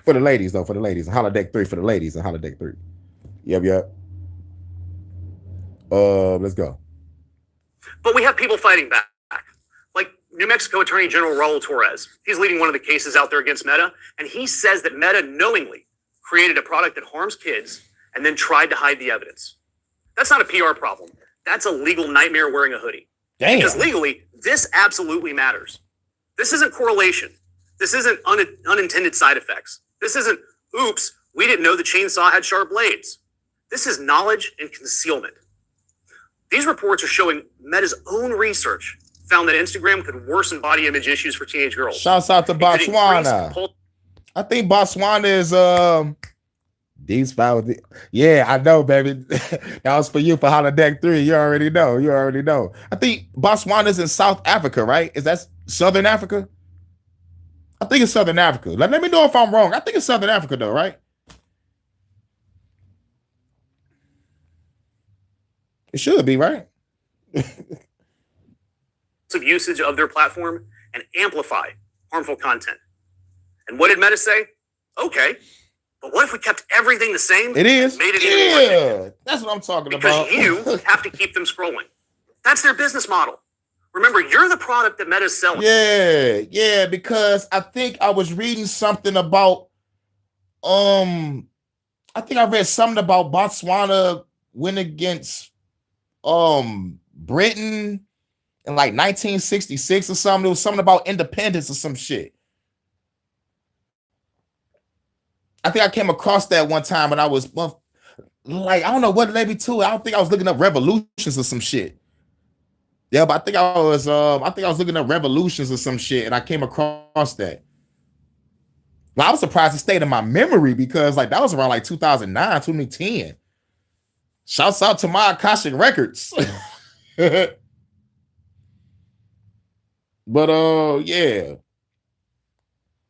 For the ladies, though, and Holodeck 3 for the ladies and Holodeck 3. Yep. Let's go. But we have people fighting back. Like New Mexico Attorney General Raul Torres. He's leading one of the cases out there against Meta, and he says that Meta knowingly created a product that harms kids and then tried to hide the evidence. That's not a PR problem. That's a legal nightmare wearing a hoodie. Damn. Because legally, this absolutely matters. This isn't correlation. This isn't unintended side effects. This isn't, oops, we didn't know the chainsaw had sharp blades. This is knowledge and concealment. These reports are showing Meta's own research found that Instagram could worsen body image issues for teenage girls. Shouts out to Botswana. I think Botswana is these five. Yeah, I know, baby. That was for you for Holodeck 3. You already know. I think Botswana is in South Africa, right? Is that Southern Africa? I think it's Southern Africa. Let me know if I'm wrong. I think it's Southern Africa though, right? It should be, right? Of usage of their platform and amplify harmful content. And what did Meta say? Okay, but what if we kept everything the same? It is. Made it even more addictive? That's what I'm talking because about. You have to keep them scrolling. That's their business model. Remember, you're the product that Meta's selling. Yeah, because I think I was reading something about I think I read something about Botswana went against Britain in like 1966 or something. It was something about independence or some shit. I think I came across that one time when I was like, I don't know what led me to it. I don't think I was looking up revolutions or some shit. Yeah, but I think I was looking up revolutions or some shit, and I came across that. Well, I was surprised it stayed in my memory because like that was around like 2009, 2010. Shouts out to my Akashic Records. But yeah.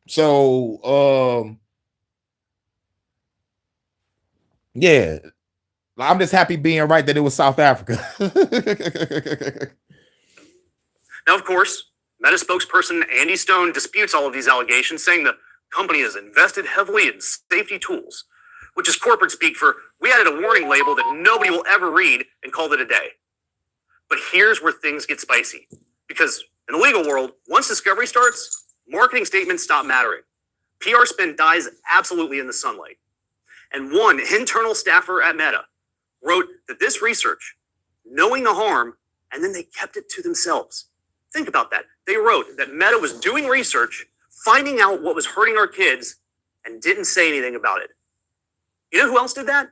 So yeah. I'm just happy being right that it was South Africa. Now, of course, Meta spokesperson Andy Stone disputes all of these allegations, saying the company has invested heavily in safety tools, which is corporate speak for we added a warning label that nobody will ever read and called it a day. But here's where things get spicy, because in the legal world, once discovery starts, marketing statements stop mattering. PR spin dies absolutely in the sunlight. And one internal staffer at Meta wrote that this research, knowing the harm, and then they kept it to themselves. Think about that. They wrote that Meta was doing research, finding out what was hurting our kids, and didn't say anything about it. You know who else did that?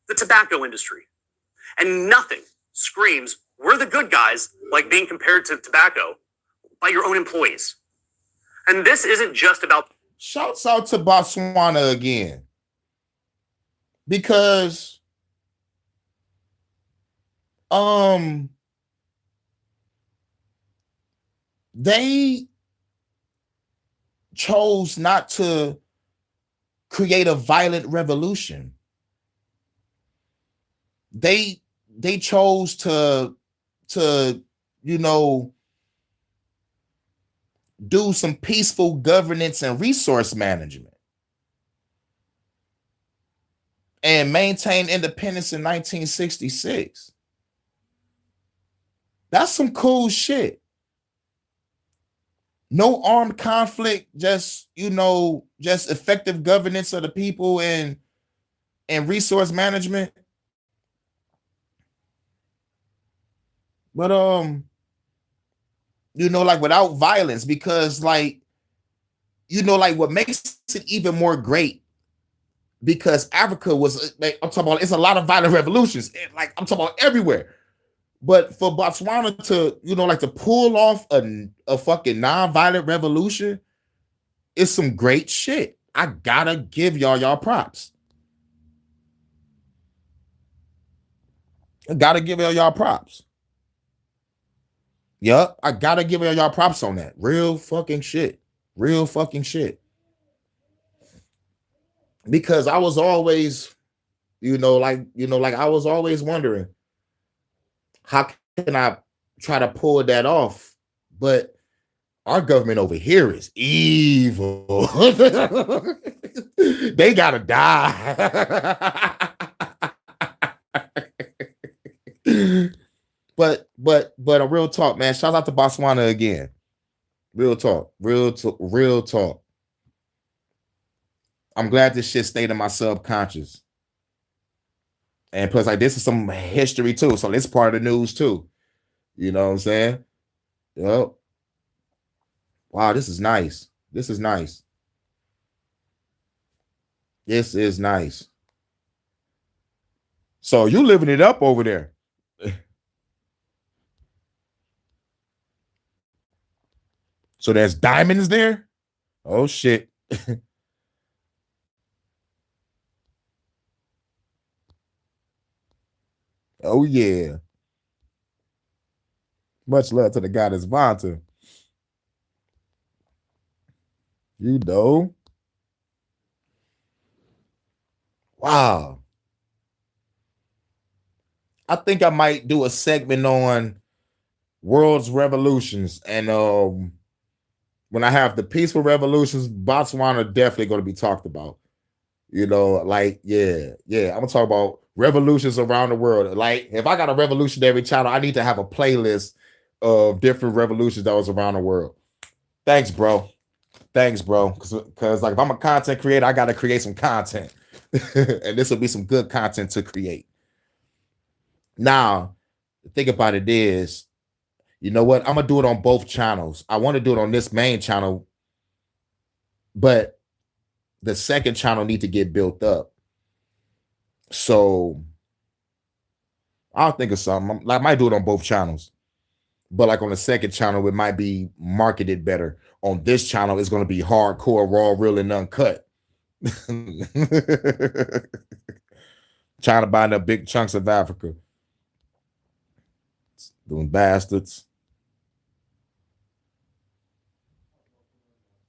The tobacco industry. And nothing screams, we're the good guys, like being compared to tobacco by your own employees. And this isn't just about... Shouts out to Botswana again. Because they chose not to create a violent revolution. They chose to do some peaceful governance and resource management and maintain independence in 1966. That's some cool shit. No armed conflict, just effective governance of the people and resource management. But like without violence, because like what makes it even more great, because Africa was, like, I'm talking about, it's a lot of violent revolutions, like I'm talking about everywhere. But for Botswana to, to pull off a fucking non-violent revolution is some great shit. I gotta give y'all props. I gotta give y'all props. Yup, I gotta give y'all props on that. Real fucking shit. Real fucking shit. Because I was always, I was always wondering, how can I try to pull that off? But our government over here is evil. They gotta die. But a real talk, man. Shout out to Botswana again. Real talk. Real talk. I'm glad this shit stayed in my subconscious. And plus, like, this is some history too. So this part of the news too. You know what I'm saying? Yep. Wow, this is nice. This is nice. This is nice. So you living it up over there. So there's diamonds there? Oh shit. Oh yeah. Much love to the goddess Vanta. You know. Wow. I think I might do a segment on world's revolutions, and when I have the peaceful revolutions, Botswana definitely going to be talked about. I'm gonna talk about revolutions around the world. Like, if I got a revolutionary channel, I need to have a playlist of different revolutions that was around the world. Thanks, bro. Thanks, bro. Because like if I'm a content creator, I gotta create some content. And this will be some good content to create. Now, the thing about it is, you know what? I'm gonna do it on both channels. I want to do it on this main channel, but the second channel need to get built up. So I'll think of something. I might do it on both channels, but like on the second channel, it might be marketed better. On this channel, it's going to be hardcore, raw, real, and uncut. Trying to buy up big chunks of Africa. Doing bastards.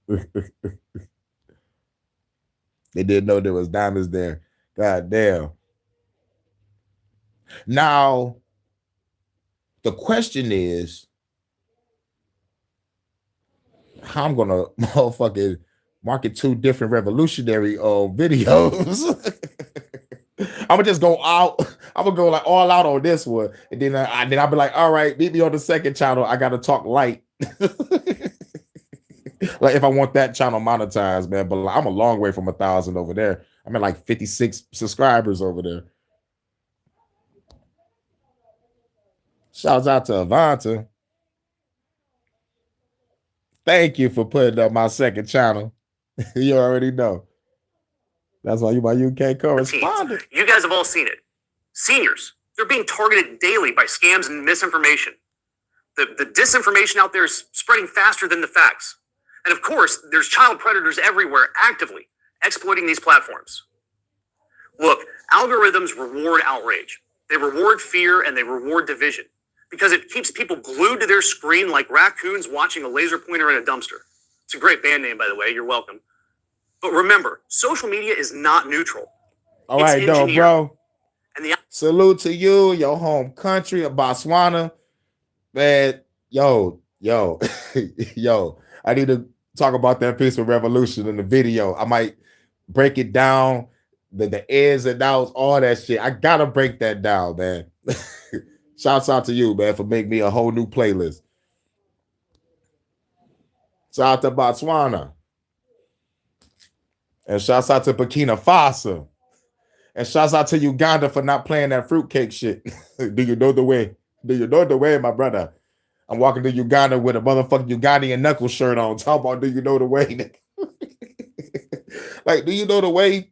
They didn't know there was diamonds there. God damn. Now, the question is, how I'm gonna motherfucking market 2 different revolutionary videos. I'm gonna just go out. I'm gonna go like all out on this one, and then I'll be like, all right, meet me on the second channel. I gotta talk light. Like if I want that channel monetized, man, but like, I'm a long way from 1,000 over there. I'm at like 56 subscribers over there. Shouts out to Avanta. Thank you for putting up my second channel. You already know. That's why you my UK correspondent. You guys have all seen it. Seniors, they're being targeted daily by scams and misinformation. The disinformation out there is spreading faster than the facts. And of course, there's child predators everywhere actively exploiting these platforms. Look, algorithms reward outrage. They reward fear and they reward division because it keeps people glued to their screen like raccoons watching a laser pointer in a dumpster. It's a great band name, by the way. You're welcome. But remember, social media is not neutral. All right, though, bro. And salute to you, your home country of Botswana. Man, yo, I need to talk about that peaceful revolution in the video. I might break it down, the ins and outs, all that shit. I gotta break that down, man. Shouts out to you, man, for making me a whole new playlist. Shout out to Botswana. And shouts out to Burkina Faso. And shouts out to Uganda for not playing that fruitcake shit. Do you know the way? Do you know the way, my brother? I'm walking to Uganda with a motherfucking Ugandan knuckle shirt on. Talk about, do you know the way? Like, do you know the way?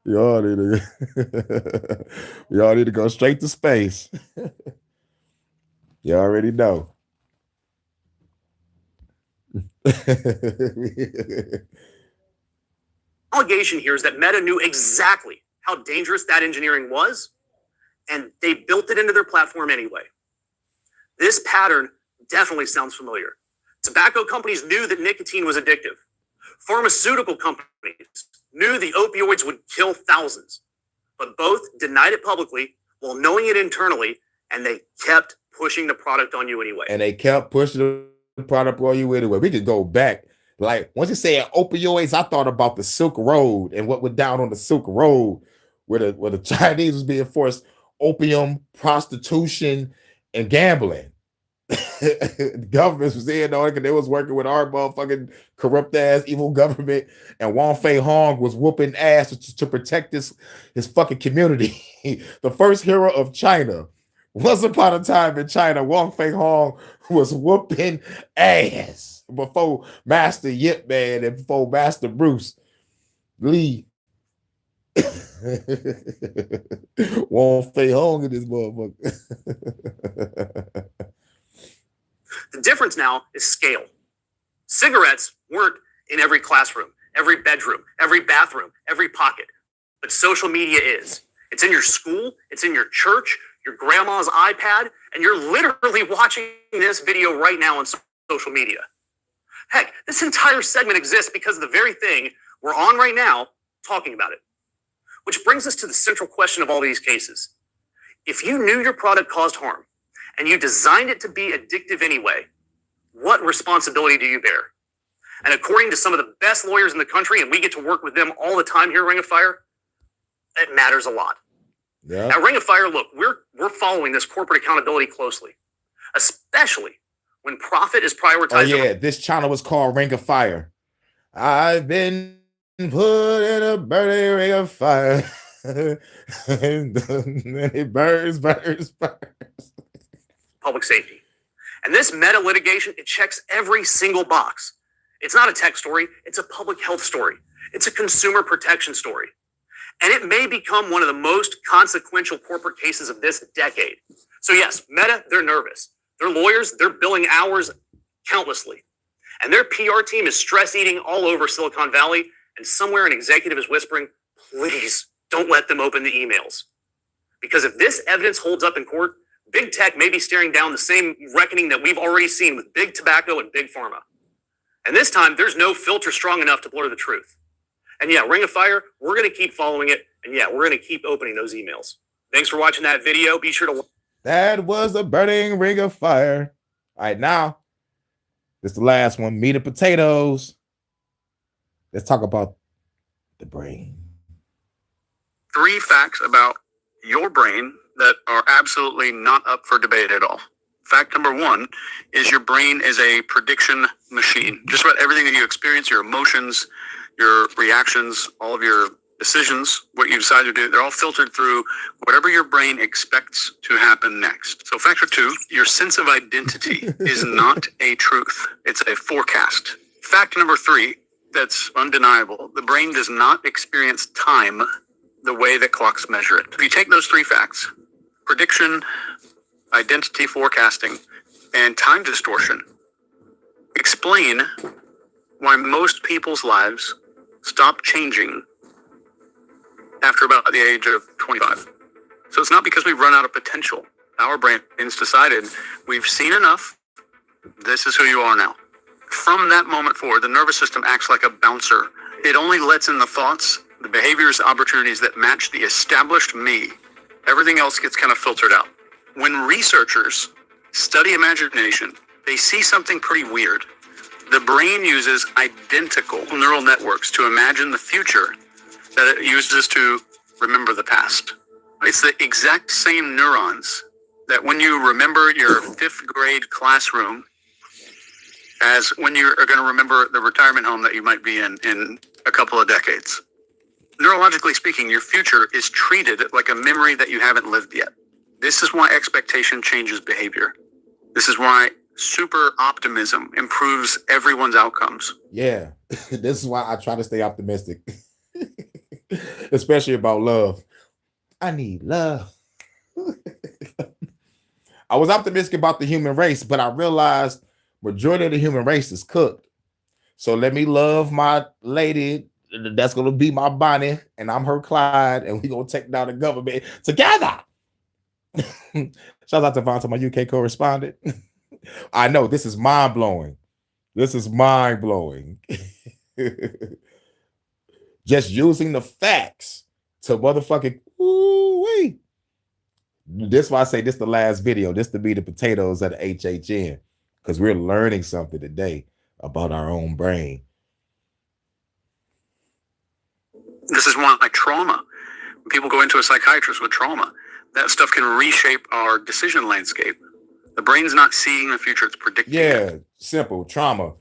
Y'all need to go straight to space. You already know. Allegation here is that Meta knew exactly how dangerous that engineering was, and they built it into their platform anyway. This pattern definitely sounds familiar. Tobacco companies knew that nicotine was addictive. Pharmaceutical companies knew the opioids would kill thousands, but both denied it publicly while knowing it internally, and they kept pushing the product on you anyway. And they kept pushing the product on you anyway. We could go back. Like, once you say opioids, I thought about the Silk Road and what went down on the Silk Road, where the Chinese was being forced opium, prostitution, and gambling. The government was in on it because they was working with our motherfucking corrupt ass evil government, and Wang Fei Hong was whooping ass to protect his fucking community. The first hero of China. Once upon a time in China, Wang Fei Hong was whooping ass before Master Yip Man and before Master Bruce Lee. Wang Fei Hong in this motherfucker. The difference now is scale. Cigarettes weren't in every classroom, every bedroom, every bathroom, every pocket, but social media is. It's in your school, it's in your church, your grandma's iPad, and you're literally watching this video right now on social media. Heck, this entire segment exists because of the very thing we're on right now talking about it. Which brings us to the central question of all these cases. If you knew your product caused harm and you designed it to be addictive anyway, what responsibility do you bear? And according to some of the best lawyers in the country, and we get to work with them all the time here at Ring of Fire, it matters a lot. Yeah. At Ring of Fire, look, we're following this corporate accountability closely. especially when profit is prioritized. Oh yeah, this channel was called Ring of Fire. I've been put in a burning ring of fire. And it burns. Public safety. And this meta litigation, it checks every single box. It's not a tech story, it's a public health story. It's a consumer protection story. And it may become one of the most consequential corporate cases of this decade. So yes, Meta, they're nervous. Their lawyers, they're billing hours countlessly. And their PR team is stress eating all over Silicon Valley. And somewhere an executive is whispering, please don't let them open the emails. Because if this evidence holds up in court, big tech may be staring down the same reckoning that we've already seen with big tobacco and big pharma. And this time, there's no filter strong enough to blur the truth. And yeah, Ring of Fire, we're going to keep following it. And yeah, we're going to keep opening those emails. Thanks for watching that video. Be sure to... That was the burning ring of fire. All right, now, this is the last one, meat and potatoes. Let's talk about the brain. 3 facts about your brain that are absolutely not up for debate at all. Fact number 1 is your brain is a prediction machine. Just about everything that you experience, your emotions, your reactions, all of your decisions, what you decide to do, they're all filtered through whatever your brain expects to happen next. So factor 2, your sense of identity is not a truth. It's a forecast. Fact number 3, that's undeniable. The brain does not experience time the way that clocks measure it. If you take those 3 facts, prediction, identity forecasting, and time distortion, explain why most people's lives stop changing after about the age of 25. So it's not because we've run out of potential. Our brain's decided we've seen enough. This is who you are now. From that moment forward, the nervous system acts like a bouncer. It only lets in the thoughts, the behaviors, opportunities that match the established me. Everything else gets kind of filtered out. When researchers study imagination, they see something pretty weird. The brain uses identical neural networks to imagine the future that it uses to remember the past. It's the exact same neurons that when you remember your 5th grade classroom as when you're going to remember the retirement home that you might be in a couple of decades. Neurologically speaking, your future is treated like a memory that you haven't lived yet. This is why expectation changes behavior. This is why super optimism improves everyone's outcomes. Yeah, this is why I try to stay optimistic, especially about love. I need love. I was optimistic about the human race, but I realized majority of the human race is cooked. So let me love my lady. That's going to be my Bonnie, and I'm her Clyde, and we're going to take down the government together. Shout out to Vonta, my UK correspondent. I know this is mind-blowing. This is mind-blowing. Just using the facts to motherfucking ooh-wee. This is why I say this is the last video. This to be the potatoes of the HHN, because we're learning something today about our own brain. This is why trauma. When people go into a psychiatrist with trauma, that stuff can reshape our decision landscape. The brain's not seeing the future, it's predicting. Yeah, simple trauma.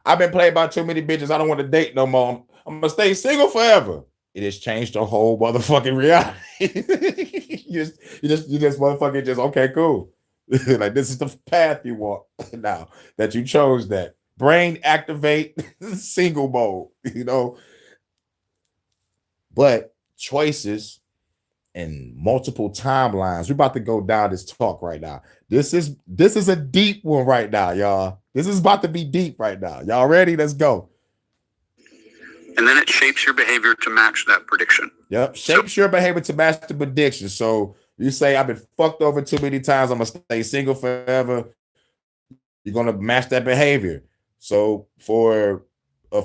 I've been played by too many bitches. I don't want to date no more. I'm gonna stay single forever. It has changed the whole motherfucking reality. you just motherfucking just okay, cool. Like this is the path you want now that you chose that. Brain activate single mode, you know. But choices and multiple timelines. We're about to go down this talk right now. This is a deep one right now, y'all. This is about to be deep right now. Y'all ready? Let's go. And then it shapes your behavior to match that prediction. Yep, shapes your behavior to match the prediction. So you say, I've been fucked over too many times, I'm gonna stay single forever. You're gonna match that behavior. So for a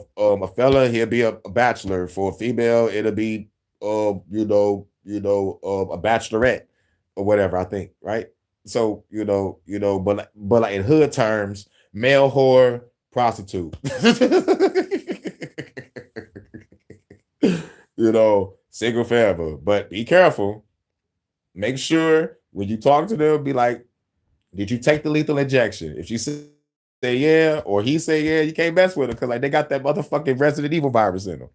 fella, he'll be a bachelor. For a female, it'll be a bachelorette or whatever, I think, right? So but like in hood terms, male whore, prostitute. Single forever. But be careful. Make sure when you talk to them, be like, did you take the lethal injection? If you say yeah, or he say yeah, you can't mess with them because like they got that motherfucking Resident Evil virus in them.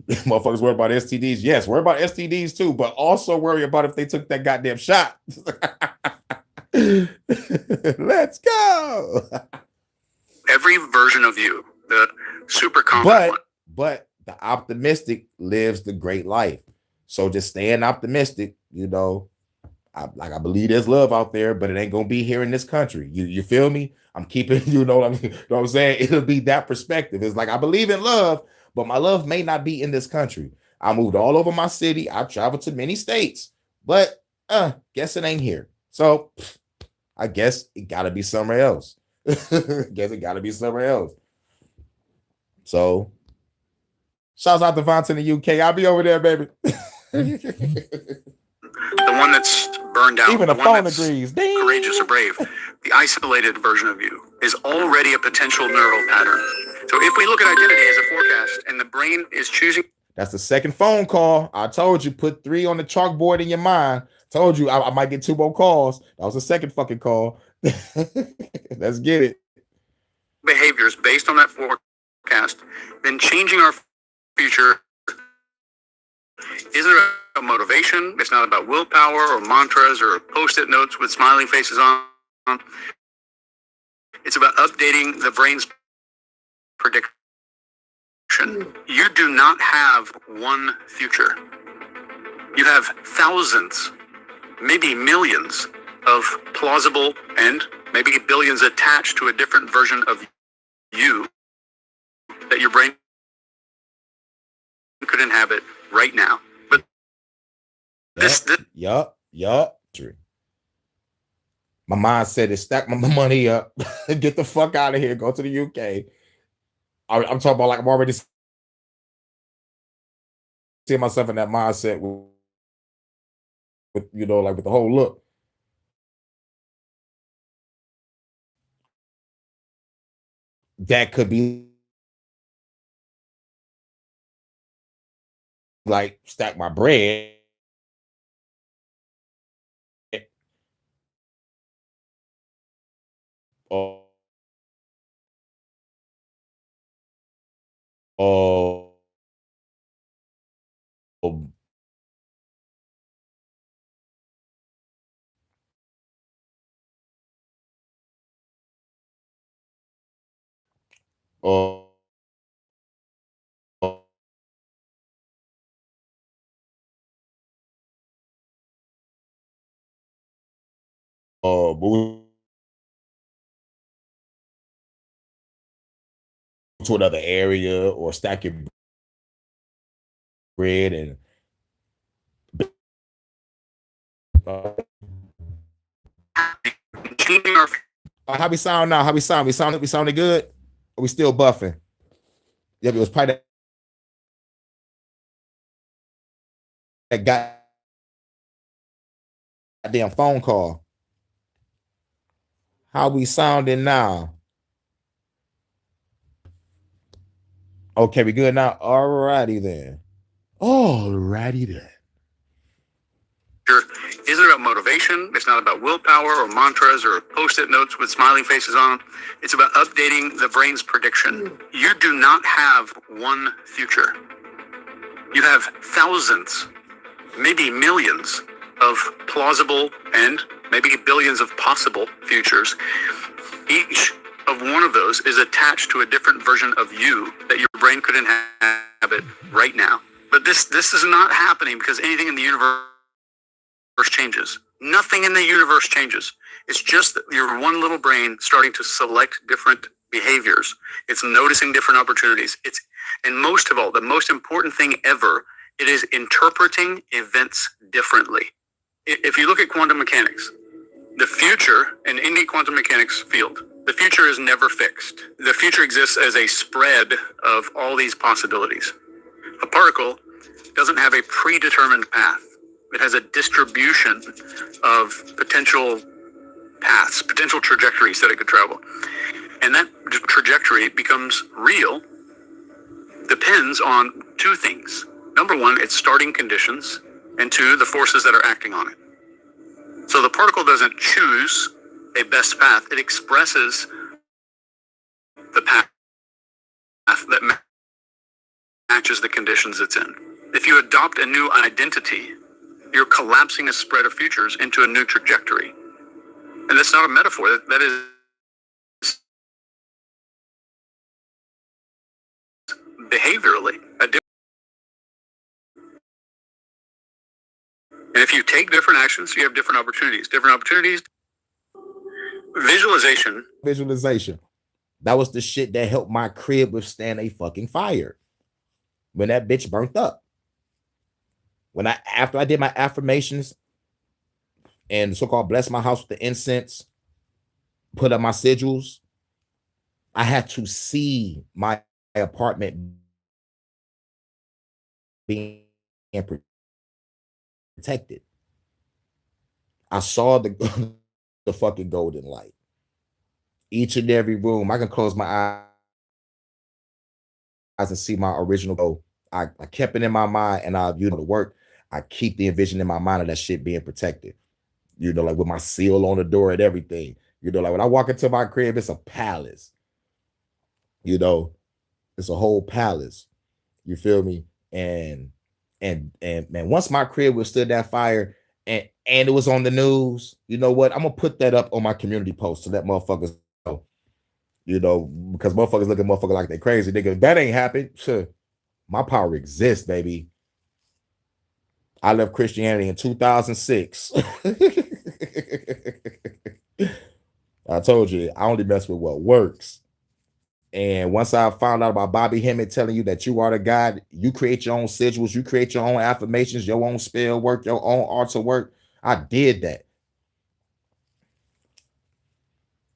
Motherfuckers worry about STDs. Yes, worry about STDs too, but also worry about if they took that goddamn shot. Let's go. Every version of you, the super confident one. But the optimistic lives the great life. So just staying optimistic, you know. I believe there's love out there, but it ain't gonna be here in this country. You feel me? I'm keeping, you know what I'm saying? It'll be that perspective. It's like I believe in love, but my love may not be in this country. I moved all over my city. I traveled to many states, but guess it ain't here. So I guess it gotta be somewhere else. Guess it gotta be somewhere else. So shouts out to Vont in the UK. I'll be over there, baby. The one that's burned out, even the the phone that's agrees. Courageous or brave. The isolated version of you is already a potential neural pattern. So if we look at identity as a forecast and the brain is choosing. That's the second phone call. I told you, put 3 on the chalkboard in your mind. Told you I might get 2 more calls. That was the second fucking call. Let's get it. Behaviors based on that forecast, then changing our future isn't about motivation. It's not about willpower or mantras or post-it notes with smiling faces on. It's about updating the brain's prediction. You do not have one future. You have thousands, maybe millions of plausible and maybe billions attached to a different version of you that your brain could inhabit right now. But yup. True. My mindset is stack my money up, get the fuck out of here, go to the UK. I'm talking about like I'm already seeing myself in that mindset with you know, like with the whole look. That could be like stack my bread. Move to another area or stack your bread and how we sound now? How we sound? We sounded good? Or we still buffing? Yep, it was probably that goddamn phone call. How we sounding now? Okay, we good now? Alrighty then. Isn't about motivation. It's not about willpower or mantras or post-it notes with smiling faces on them. It's about updating the brain's prediction. You do not have one future. You have thousands, maybe millions of plausible and maybe billions of possible futures. Each of one of those is attached to a different version of you that your brain could inhabit right now. But this is not happening because anything in the universe changes. Nothing in the universe changes. It's just that your one little brain starting to select different behaviors. It's noticing different opportunities. And most of all, the most important thing ever, it is interpreting events differently. If you look at quantum mechanics, the future in any quantum mechanics field, the future is never fixed. The future exists as a spread of all these possibilities. A particle doesn't have a predetermined path. It has a distribution of potential paths, potential trajectories that it could travel. And that trajectory becomes real, depends on 2 things. Number 1, its starting conditions, and 2, the forces that are acting on it. So the particle doesn't choose a best path, it expresses the path that matches the conditions it's in. If you adopt a new identity, you're collapsing a spread of futures into a new trajectory. And that's not a metaphor, that is behaviorally a different. And if you take different actions, you have different opportunities. Visualization. That was the shit that helped my crib withstand a fucking fire when that bitch burnt up. After I did my affirmations and so-called bless my house with the incense, put up my sigils, I had to see my apartment being protected. I saw the fucking golden light. Each and every room, I can close my eyes and see my original goal. I kept it in my mind, and I, the work, I keep the envision in my mind of that shit being protected. Like with my seal on the door and everything. Like when I walk into my crib, it's a palace. It's a whole palace. You feel me? And man, once my crib withstood that fire and it was on the news, you know what? I'm gonna put that up on my community post to let motherfuckers know. Because motherfuckers look at motherfuckers like they crazy. Nigga, that ain't happened. Sure. My power exists, baby. I left Christianity in 2006. I told you, I only mess with what works. And once I found out about Bobby Hemmett telling you that you are the God, you create your own sigils, you create your own affirmations, your own spell work, your own arts of work. I did that.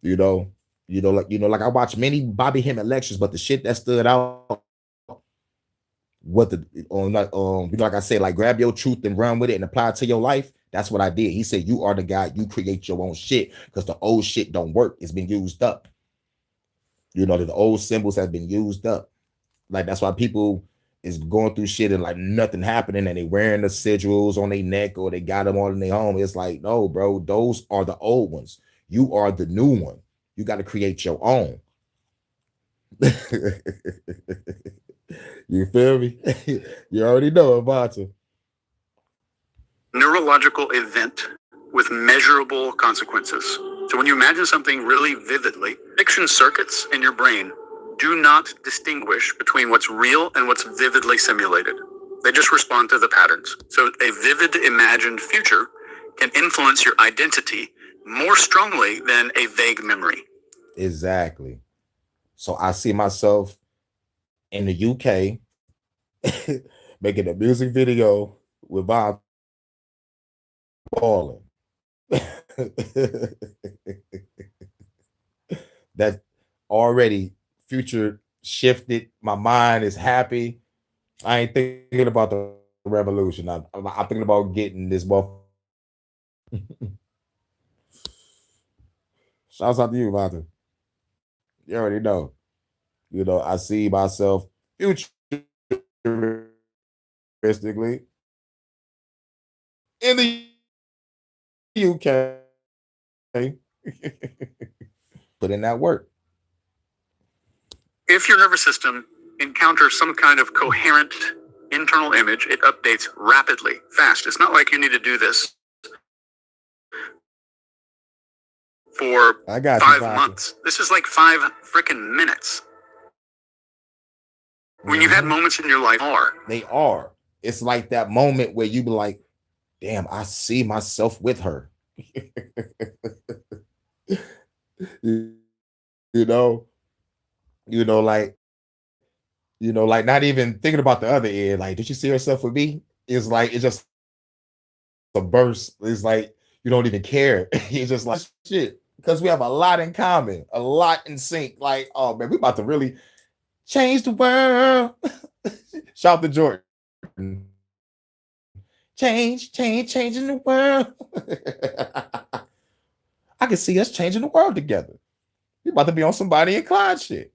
Like I watched many Bobby Hemmett lectures, but the shit that stood out, like I said, like grab your truth and run with it and apply it to your life. That's what I did. He said, you are the God, you create your own shit because the old shit don't work. It's been used up. The old symbols have been used up. Like that's why people is going through shit and like nothing happening and they wearing the sigils on their neck or they got them all in their home. It's like, no, bro, those are the old ones. You are the new one. You got to create your own. You feel me? You already know about it. Neurological event with measurable consequences. So when you imagine something really vividly, prediction circuits in your brain do not distinguish between what's real and what's vividly simulated. They just respond to the patterns. So a vivid imagined future can influence your identity more strongly than a vague memory. Exactly. So I see myself in the UK making a music video with Bob balling. That already future shifted. My mind is happy. I ain't thinking about the revolution. I'm thinking about getting this motherfucker. Shouts out to you, Martha. You already know. I see myself futuristically in the UK. Put in that work. If your nervous system encounters some kind of coherent internal image, it updates rapidly, fast. It's not like you need to do this for 5 months. This is like 5 freaking minutes. When you've had moments in your life they are. It's like that moment where you be like, damn, I see myself with her. Like not even thinking about the other end. Like, did you see yourself with me? It's like, it's just a burst. It's like, you don't even care. It's just like, shit. Because we have a lot in common, a lot in sync. Like, oh man, we about to really change the world. Shout to Jordan. Changing the world. I can see us changing the world together. You're about to be on somebody and Clyde shit.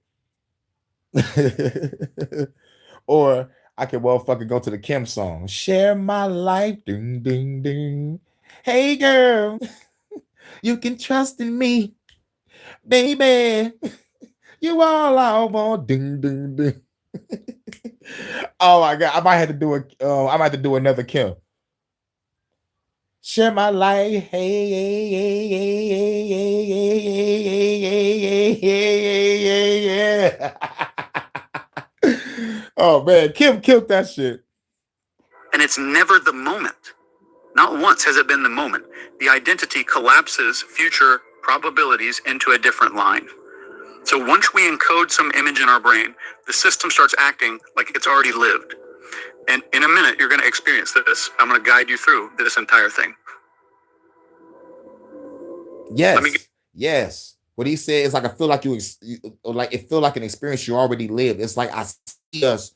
Or I can well fucking go to the Kim song. Share my life. Ding, ding, ding. Hey girl, you can trust in me, baby. You all I want. Ding ding ding. Oh my god, I might have to do I might have to do another Kim. Share my life. Hey, hey, hey, hey, hey, hey, hey, hey, hey, hey, yeah. Oh man, Kim killed that shit. And it's never the moment. Not once has it been the moment. The identity collapses future probabilities into a different line. So once we encode some image in our brain, the system starts acting like it's already lived. And in a minute, you're going to experience this. I'm going to guide you through this entire thing. Yes, yes. What he said is like, I feel like like it feel like an experience you already lived. It's like I see us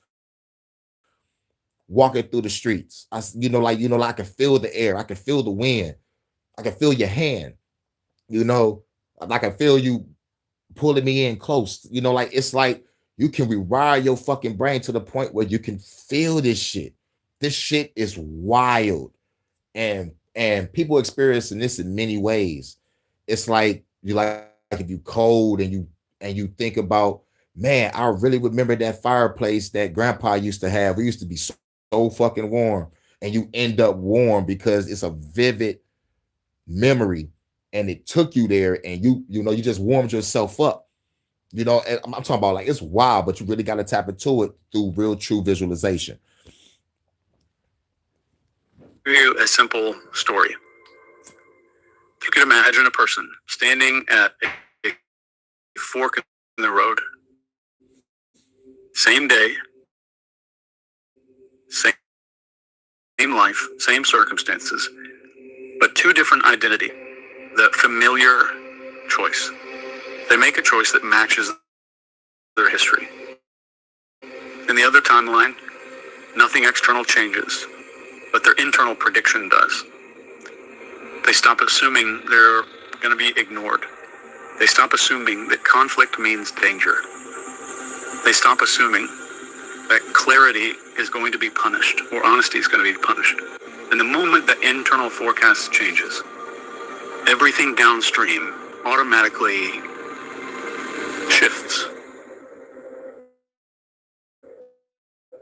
walking through the streets. Like I can feel the air. I can feel the wind. I can feel your hand. Like I can feel you pulling me in close. Like it's like you can rewire your fucking brain to the point where you can feel this shit. This shit is wild. And people experiencing this in many ways. It's like if you cold and you think about, man, I really remember that fireplace that grandpa used to have. We used to be so fucking warm, and you end up warm because it's a vivid memory and it took you there, and you just warmed yourself up. And I'm talking about, like, it's wild, but you really got to tap into it through real true visualization. Give you a simple story. You could imagine a person standing at a fork in the road. Same day, same life, same circumstances, but two different identity. The familiar choice. They make a choice that matches their history. In the other timeline, nothing external changes, but their internal prediction does. They stop assuming they're going to be ignored. They stop assuming that conflict means danger. They stop assuming that clarity is going to be punished or honesty is going to be punished. And the moment that internal forecast changes, everything downstream automatically shifts.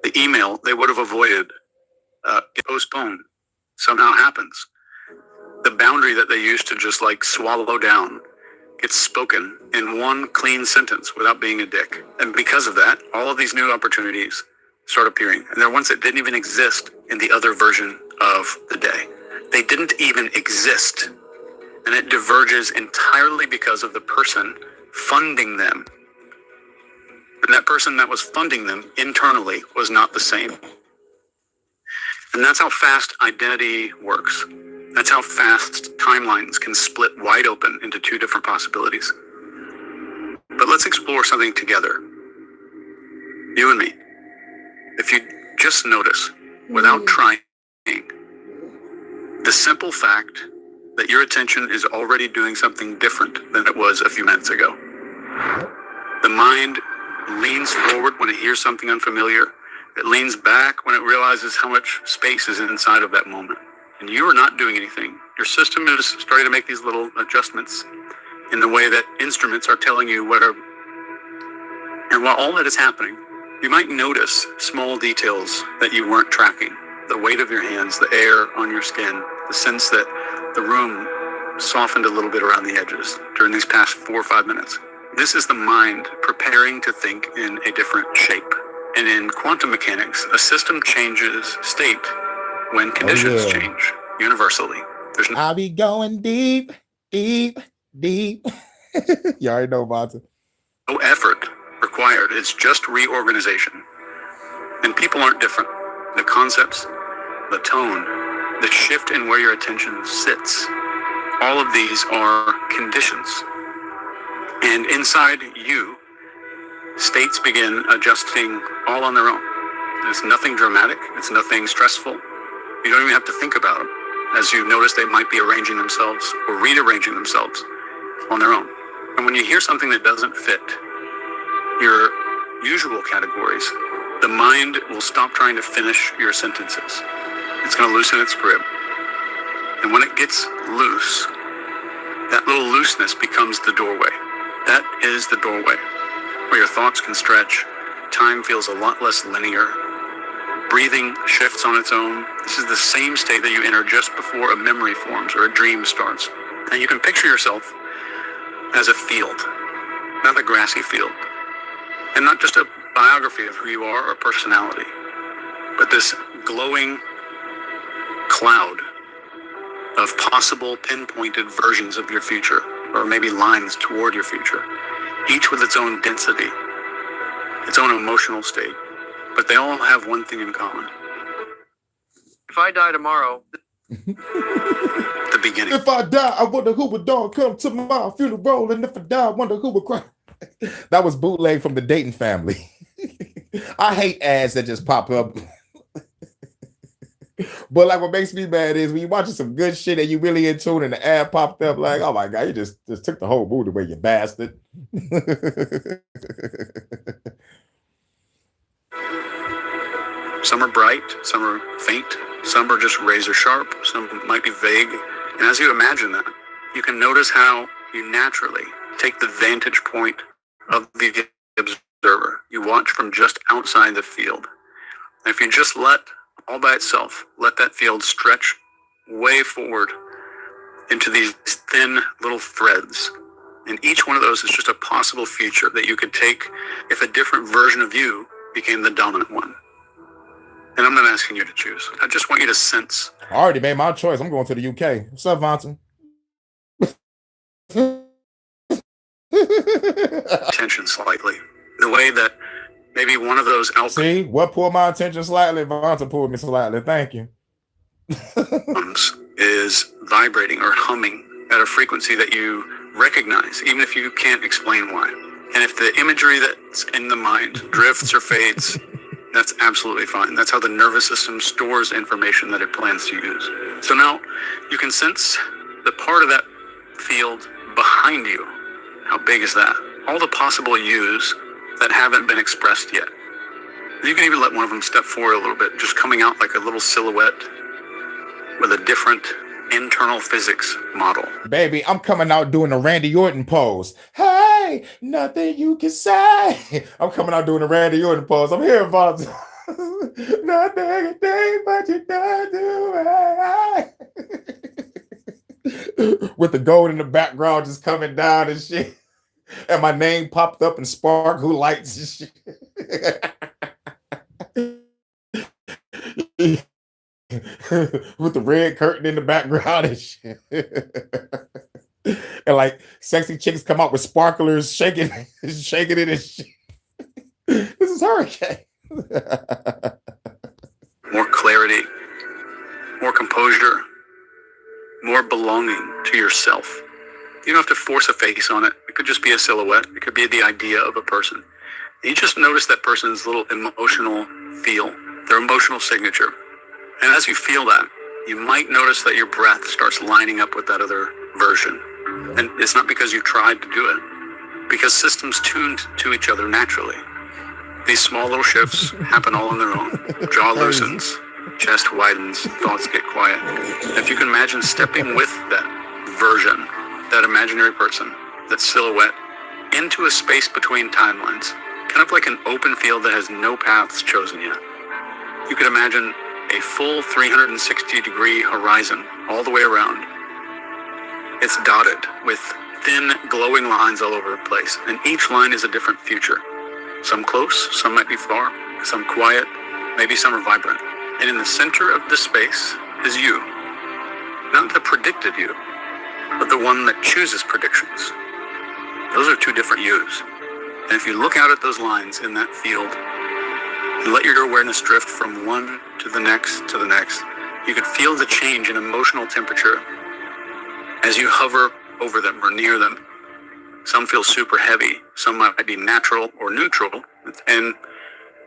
The email they would have avoided postponed somehow happens. The boundary that they used to just like swallow down gets spoken in one clean sentence without being a dick. And because of that, all of these new opportunities start appearing. And they're ones that didn't even exist in the other version of the day. They didn't even exist. And it diverges entirely because of the person funding them. And that person that was funding them internally was not the same. And that's how fast identity works. That's how fast timelines can split wide open into two different possibilities. But let's explore something together. You and me. If you just notice, without trying, the simple fact that your attention is already doing something different than it was a few minutes ago. The mind leans forward when it hears something unfamiliar. It leans back when it realizes how much space is inside of that moment. And you are not doing anything. Your system is starting to make these little adjustments in the way that instruments are telling you what are. And while all that is happening, you might notice small details that you weren't tracking. The weight of your hands, the air on your skin, the sense that the room softened a little bit around the edges during these past 4 or 5 minutes. This is the mind preparing to think in a different shape. And in quantum mechanics, a system changes state when conditions change universally. I'll be going deep, deep, deep. You already know about it. No effort required. It's just reorganization. And people aren't different. The concepts, the tone, the shift in where your attention sits, all of these are conditions. And inside you, states begin adjusting all on their own. It's nothing dramatic. It's nothing stressful. You don't even have to think about them. As you notice, they might be arranging themselves or rearranging themselves on their own. And when you hear something that doesn't fit your usual categories, the mind will stop trying to finish your sentences. It's going to loosen its grip. And when it gets loose, that little looseness becomes the doorway. That is the doorway, where your thoughts can stretch, time feels a lot less linear, breathing shifts on its own. This is the same state that you enter just before a memory forms or a dream starts. And you can picture yourself as a field, not a grassy field, and not just a biography of who you are or personality, but this glowing cloud of possible pinpointed versions of your future, or maybe lines toward your future, each with its own density, its own emotional state, but they all have one thing in common. If I die tomorrow, the beginning. If I die, I wonder who would dog come to my funeral, and if I die, I wonder who would cry. That was bootleg from the Dayton Family. I hate ads that just pop up. But like what makes me mad is when you're watching some good shit and you really in tune and the ad popped up, like, oh my God, you just took the whole mood away, you bastard. Some are bright, some are faint, some are just razor sharp, some might be vague. And as you imagine that, you can notice how you naturally take the vantage point of the observer. You watch from just outside the field. And if you just let, all by itself, let that field stretch way forward into these thin little threads. And each one of those is just a possible future that you could take if a different version of you became the dominant one. And I'm not asking you to choose. I just want you to sense. I already made my choice. I'm going to the UK. What's up, Vonson? Attention slightly. The way that maybe one of those outcomes. See, what pulled my attention slightly? Vonson pulled me slightly. Thank you. Is vibrating or humming at a frequency that you recognize, even if you can't explain why. And if the imagery that's in the mind drifts or fades, that's absolutely fine. That's how the nervous system stores information that it plans to use. So now you can sense the part of that field behind you. How big is that? All the possible yous that haven't been expressed yet. You can even let one of them step forward a little bit, just coming out like a little silhouette with a different internal physics model. Baby, I'm coming out doing the Randy Orton pose. Hey, nothing you can say. I'm coming out doing the Randy Orton pose. I'm here, Vonson. Nothing a day but you done do. With the gold in the background just coming down and shit. And my name popped up in sparkle lights and shit. With the red curtain in the background and shit. And like sexy chicks come out with sparklers shaking it and shit. This is Hurricane. More clarity, more composure, more belonging to yourself. You don't have to force a face on it. It could just be a silhouette. It could be the idea of a person. You just notice that person's little emotional feel, their emotional signature. And as you feel that, you might notice that your breath starts lining up with that other version. And it's not because you tried to do it, because systems tuned to each other naturally. These small little shifts happen all on their own. Jaw loosens, chest widens, thoughts get quiet. And if you can imagine stepping with that version, that imaginary person, that silhouette, into a space between timelines, kind of like an open field that has no paths chosen yet. You could imagine a full 360-degree horizon all the way around. It's dotted with thin, glowing lines all over the place, and each line is a different future. Some close, some might be far, some quiet, maybe some are vibrant. And in the center of the space is you. Not the predicted you, but the one that chooses predictions. Those are two different yous. And if you look out at those lines in that field, and let your awareness drift from one to the next, you could feel the change in emotional temperature as you hover over them or near them. Some feel super heavy, some might be natural or neutral, and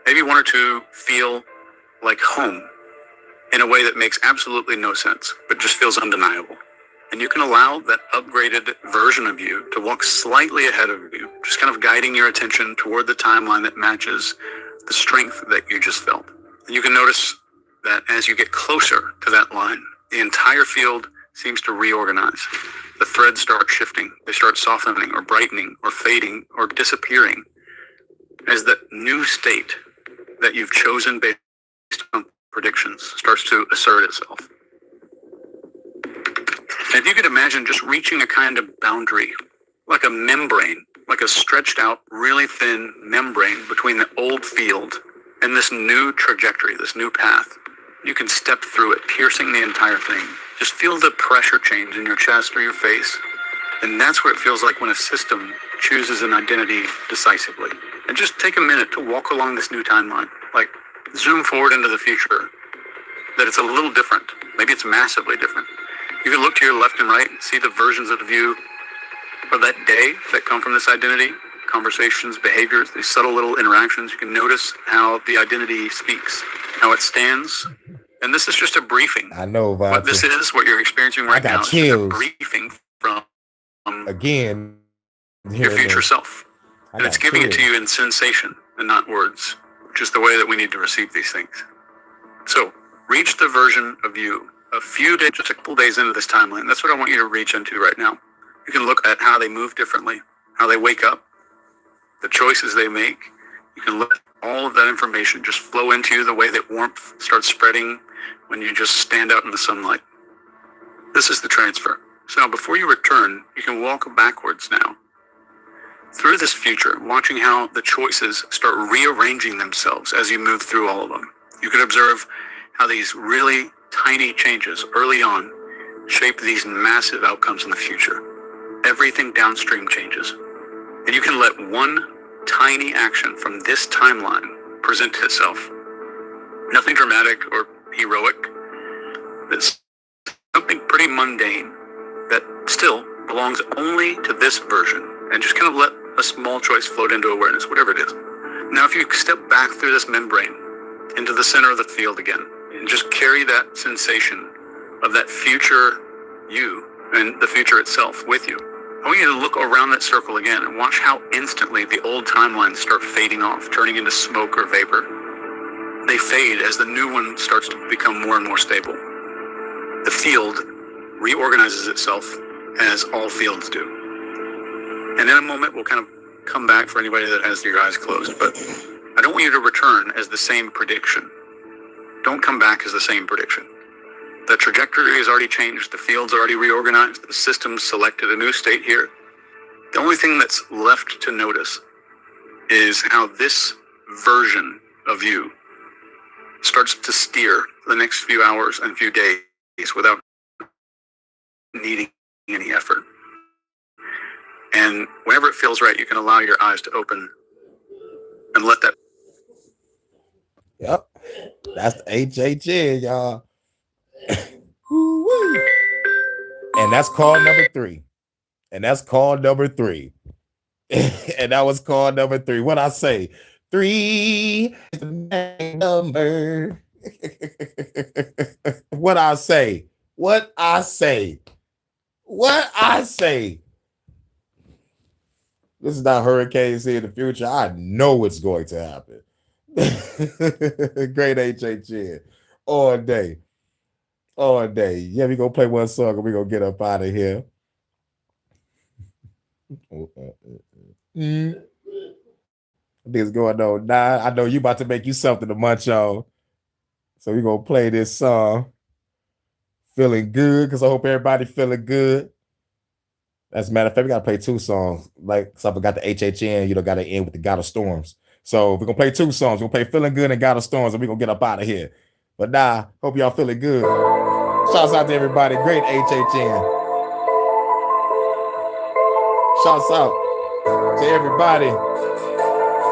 maybe one or two feel like home in a way that makes absolutely no sense, but just feels undeniable. And you can allow that upgraded version of you to walk slightly ahead of you, just kind of guiding your attention toward the timeline that matches the strength that you just felt. And you can notice that as you get closer to that line, the entire field seems to reorganize. The threads start shifting. They start softening or brightening or fading or disappearing as the new state that you've chosen based on predictions starts to assert itself. And if you could imagine just reaching a kind of boundary, like a membrane, like a stretched out, really thin membrane between the old field and this new trajectory, this new path, you can step through it, piercing the entire thing. Just feel the pressure change in your chest or your face. And that's what it feels like when a system chooses an identity decisively. And just take a minute to walk along this new timeline. Like, zoom forward into the future, that it's a little different. Maybe it's massively different. You can look to your left and right and see the versions of the view of that day that come from this identity, conversations, behaviors, these subtle little interactions. You can notice how the identity speaks, how it stands. And this is just a briefing. I know, what this is, what you're experiencing right now, is just a briefing from again your future self. And it's giving it to you in sensation and not words, which is the way that we need to receive these things. So reach the version of you a few days, just a couple days into this timeline. That's what I want you to reach into right now. You can look at how they move differently, how they wake up, the choices they make. You can let all of that information just flow into you the way that warmth starts spreading when you just stand out in the sunlight. This is the transfer. So now before you return, you can walk backwards now through this future, watching how the choices start rearranging themselves as you move through all of them. You can observe how these really tiny changes early on shape these massive outcomes in the future. Everything downstream changes. And you can let one tiny action from this timeline present itself. Nothing dramatic or heroic. It's something pretty mundane that still belongs only to this version, and just kind of let a small choice float into awareness, whatever it is. Now, if you step back through this membrane into the center of the field again, and just carry that sensation of that future you and the future itself with you, I want you to look around that circle again and watch how instantly the old timelines start fading off, turning into smoke or vapor. They fade as the new one starts to become more and more stable. The field reorganizes itself as all fields do. And in a moment, we'll kind of come back for anybody that has your eyes closed, but I don't want you to return as the same prediction. Don't come back as the same prediction. The trajectory has already changed. The field's already reorganized. The system's selected a new state here. The only thing that's left to notice is how this version of you starts to steer for the next few hours and few days without needing any effort. And whenever it feels right, you can allow your eyes to open and let that. Yep. That's the HHN, y'all. And that's call number 3. And that's call number 3. And that was call number 3. What I say? 3 is the number. What I say? What I say? What I say? This is not hurricanes here in the future. I know it's going to happen. Great HHN. All day. All day. Yeah, we're going to play one song and we're going to get up out of here. This going on now. I know you about to make you something to munch on. So we're going to play this song. Feeling good, because I hope everybody feeling good. As a matter of fact, we got to play 2 songs. Like, so I got the HHN, you know, got to end with the God of Storms. So we're going to play 2 songs. We're going to play Feeling Good and God of Storms, and we're going to get up out of here. But nah, hope y'all feeling good. Shouts out to everybody. Great HHN. Shouts out to everybody.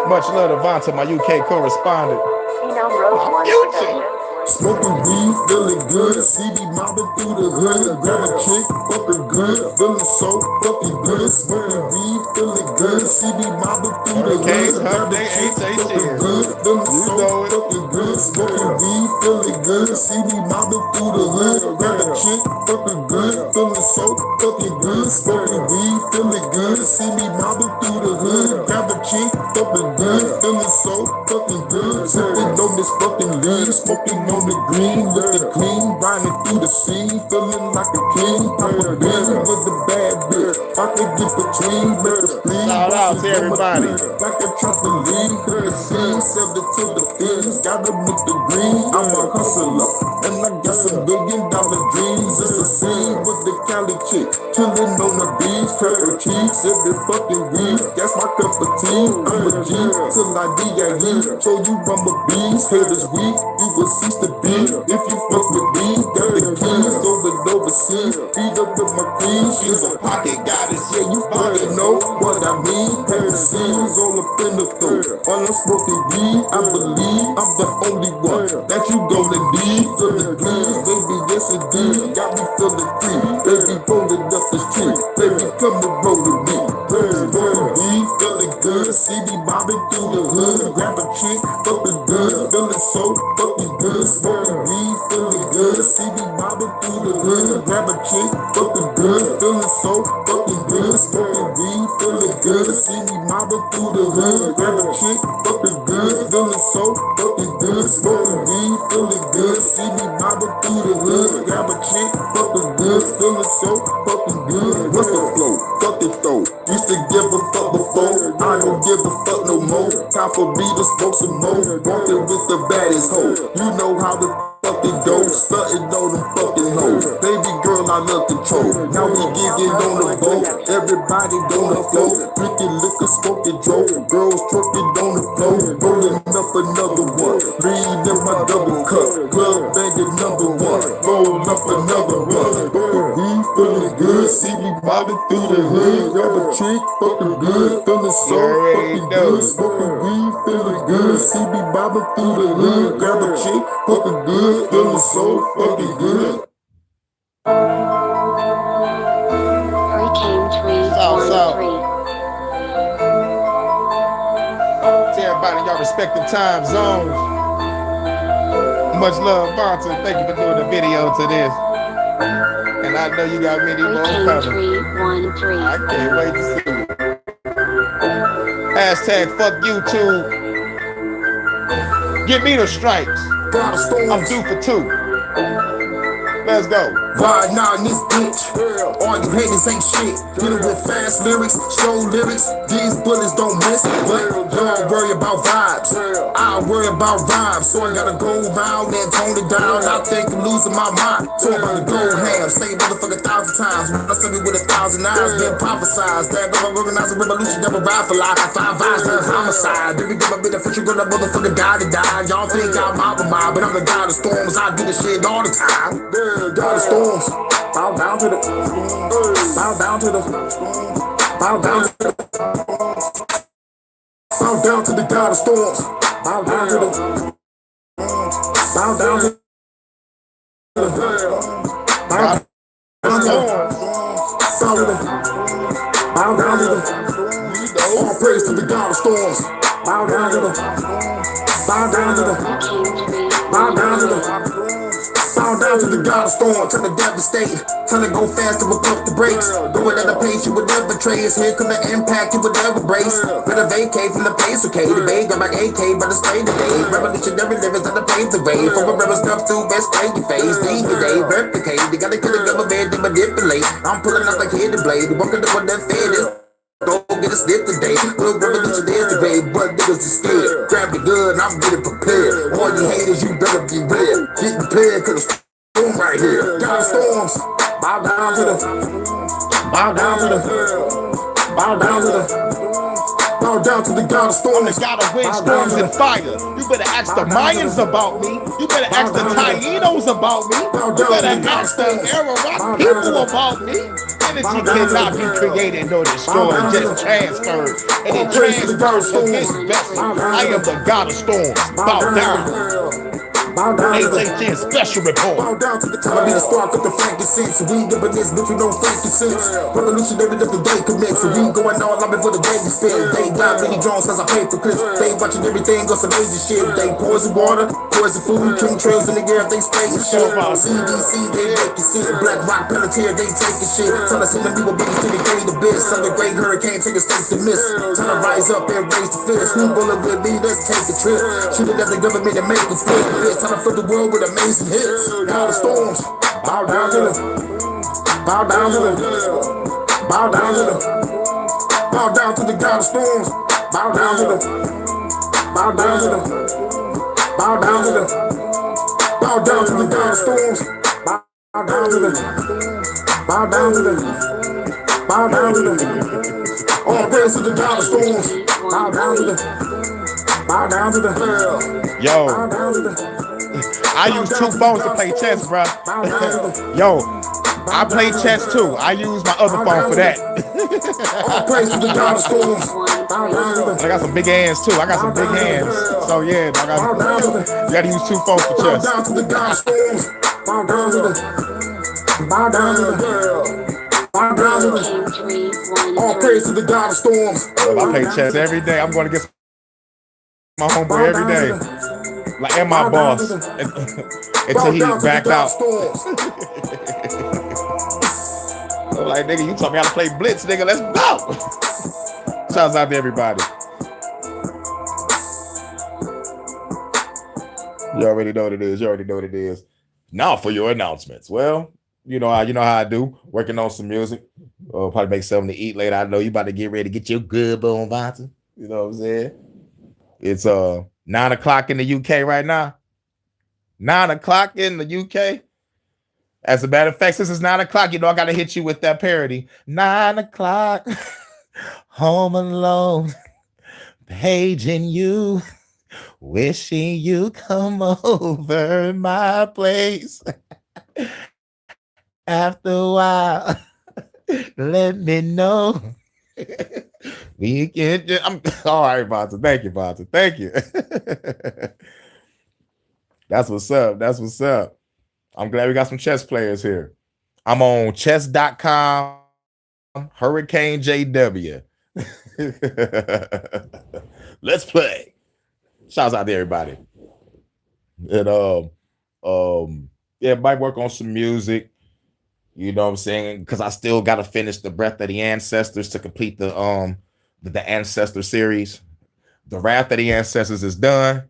Much love to Vonta, my UK correspondent. My future. Smoking weed, feeling good. CD mobbing through the hood. Grab a chick, fucking good. Feeling so fucking good. Smoking weed, feeling good. CD mobbing through the hood. Grab a chick, fucking good. Feeling so fucking good. Smoking weed, feeling good. CD mobbing through the hood. Grab a chick, fucking good. Feeling so fucking good. Smoking weed, feeling feeling good. See me mobbing through the hood. Got the chick fucking good. Feeling so fucking good. Sipping on this fucking lean. Smoking on the green. Looking clean. Riding through the scene. Feeling like a king. I'm a bean with the bad bitch. I can get between. Make the spleen. Shout out to everybody. Like a trampoline. Hit the scene. Sell it to the fiends. Gotta make the green. I'm a hustler. And I got some $1 billion dreams. It's the scene with the Cali chick. Chillin' on the beach. Pepper cheeks. Every fucking week. That's my cup of tea. I'm a G till I D.I.E. Show you I'm a beast. Haters weak. You will cease to be. If you fuck with me. Got the keys. Overseas. Feed up with my queen. She's a pocket goddess. Yeah, you fucking know what I mean. Paper seeds all up in the throat. While I'm smoking weed, I believe I'm the only one that you gonna need. Feeling please, baby, yes indeed. Got me feeling free. Baby, rolling up the street. Baby, come and roll with me. Feeling good. See me bobbing through the hood. Grab a chick, fucking good. Feeling so fucking good. Smoking weed, feeling good. See me bobbing through the hood. Grab a chick, fucking good. Feeling so fucking good. Smoking weed, feeling good. See me mobbing through the hood. Grab a chick, fucking good. Feeling so fucking good. Smoking weed, feeling good. See me mobbing through the hood. Grab a chick, fucking good. Feeling so fucking good. What's the flow? Fuck it though. Used to give a fuck before. I don't give a fuck no more. Time for me to smoke some more. Walking with the baddest hoe. You know how the fucking go. Stunting on them fucking hoes. Baby girl, I love control. Now we getting on the boat. Everybody on the floor. Drinking liquor, smoking dope. Girls trucking on the floor. Rolling up another one. Lean in my double cup. Club banging number one. Roll up another one. We feeling good. See me mobbing through the hood. Grab a chick, fucking good. Feeling so fucking good. Smoking weed, feeling good. See me mobbing through the hood. Grab a chick, fucking good. Feeling so fucking good. Hurricane 313. To everybody, y'all respective time zones. Much love, Vonta. Thank you for doing the video to this. And I know you got many more coming. I can't wait to see it. Hashtag fuck YouTube. Give me the stripes. I'm due for 2. Let's go. Why not in this bitch? All you haters ain't shit. Dealing with fast lyrics, show lyrics. These bullets don't miss. But don't worry about vibes. I worry about rhymes. So I gotta go around and tone it down. I think I'm losing my mind. So I'm about to go ham. Say motherfucker 1,000 times. When I said me with 1,000 eyes, been prophesized. That I'm organizing revolution, never ride for life. 5 eyes, the homicide. Every time I been a official, gonna motherfucker die to die. Y'all think I'm out of mind, but I'm the god of storms. I do this shit all the time. God of storms. Bow down to the. Bow down to the. Bow down to the. Bow down to the god of storms. Bow down to the. Bow down to the. Bow down to the. Bow down to the. All praise to the god of storms. Bow down to the. Bow down to the. Bow down to the. Bow down to the god of storm, tell the devastate. Tell it go fast to pump the brakes. Going at a pace you would never trace. Here come the impact you would never brace. Better vacate from the pace, okay? The bay got my AK, but it's spray today. Revolutionary lyrics that have paved the way. For a rebel stuff through best spray your face. Lead your day, replicate. You gotta kill the government to manipulate. I'm pulling up like hidden blade. Walking up on that fed is. Don't get a snip today. Little revolutionary today, but niggas is scared. Grab the gun, I'm getting prepared. All you haters, you better be red. Get prepared, cause the storm right here. God of storms, bow down to the. Bow down to the. Bow down to the. Bow down to the god of storms. The god of wind, storms, and fire. You better ask the Mayans about me. You better ask the Tainos about me. You better ask the Arawak people about me. Energy cannot be created nor destroyed, just transferred. And it transfers from this vessel. I am the god of storms. Bow down. HHN Special Report. Bow down to the time I be the spark of the frankincense. We give a this, bitch, we don't frankincense. Revolutionary of the day commence. We going all out before the day is spent. They got many drones cause I pay for clips. They watching everything on some major shit. They poison water, poison food, chemtrails in the air, they spraying shit. CDC, they making shit. Black Rock Pelletier, they taking shit. Tell us the people big to the great abyss. Some the great hurricane take a state to miss. Time to rise up and raise the fist. Who bullet with me, let's take a trip. Shoot it at the government and make a flip. It's time to fill the world with amazing hits. Call the storms, bow down to them. Bow down to them. Bow down to them. Bow down to the god of storms. Bow down to them. Bow down to them. Bow down to them. Bow down to the god of storms. Bow down to them. Bow down to them. Bow down to them. All praise to the god of storms. Bow down to them. Bow down to them. Yo, Bow down to them. I use 2 phones to play chess, bro. Yo, I play chess too. I use my other phone for that. All praise to the god of storms. I got some big hands too. I got some big hands. So yeah, you gotta use 2 phones for Bow chess. down to the god of storms. Bow down to the. Bow down to the. Bow down to the. All praise to the god of storms. I play chess every day. I'm going to get my homeboy every day. Like, and my boss. Until he backed out. I'm like, nigga, you taught me how to play blitz, nigga. Let's go. Shouts out to everybody. You already know what it is. You already know what it is. Now for your announcements. Well, you know how I do. Working on some music. Probably make something to eat later. I know you about to get ready to get your good bone Vanta. You know what I'm saying? It's 9 o'clock in the UK right now. 9 o'clock in the UK. As a matter of fact, since it's 9 o'clock, you know I gotta hit you with that parody. 9 o'clock, home alone, paging you, wishing you come over my place. After a while, let me know. We can just, I'm all right, Vanta. Thank you, Vanta. Thank you. That's what's up. That's what's up. I'm glad we got some chess players here. I'm on chess.com, Hurricane JW. Let's play. Shouts out to everybody. And yeah, might work on some music. You know what I'm saying? Because I still gotta finish the Breath of the Ancestors to complete the Ancestor series. The Wrath of the Ancestors is done.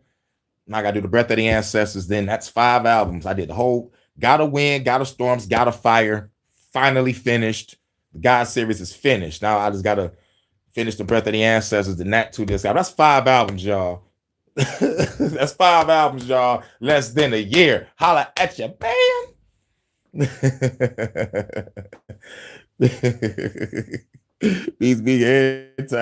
Now I gotta do the Breath of the Ancestors. Then that's 5 albums. I did the whole Gotta Win, Gotta Storms, Gotta Fire. Finally finished. The God series is finished. Now I just gotta finish the Breath of the Ancestors. And that to this album. That's 5 albums, y'all. That's 5 albums, y'all. Less than a year. Holla at your band. These big heads.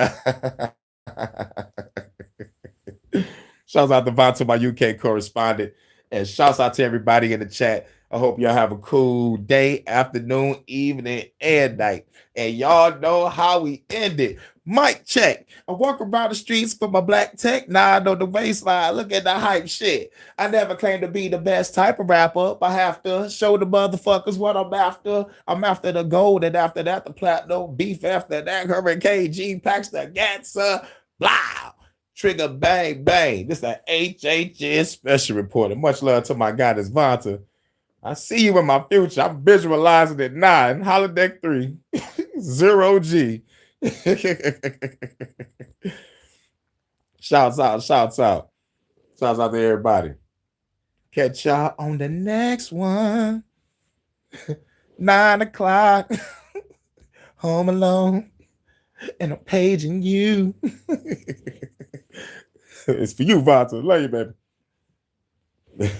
Shouts out to Vanta, my UK correspondent, and shouts out to everybody in the chat. I hope y'all have a cool day, afternoon, evening, and night. And y'all know how we end it. Mic check. I walk around the streets for my black tech. Now I know the baseline. Look at the hype shit. I never claimed to be the best type of rapper. I have to show the motherfuckers what I'm after. I'm after the gold, and after that, the platinum. Beef after that, Hurricane G packs the Gatsa. Blah. Trigger bang bang. This is the HHN Special Report. And much love to my guy, this Vanta. I see you in my future. I'm visualizing it 9. Holodeck 3. 0G. Shouts out. Shouts out to everybody. Catch y'all on the next one. 9 o'clock. Home alone. And I'm paging you. It's for you, Vanta. Love you, baby.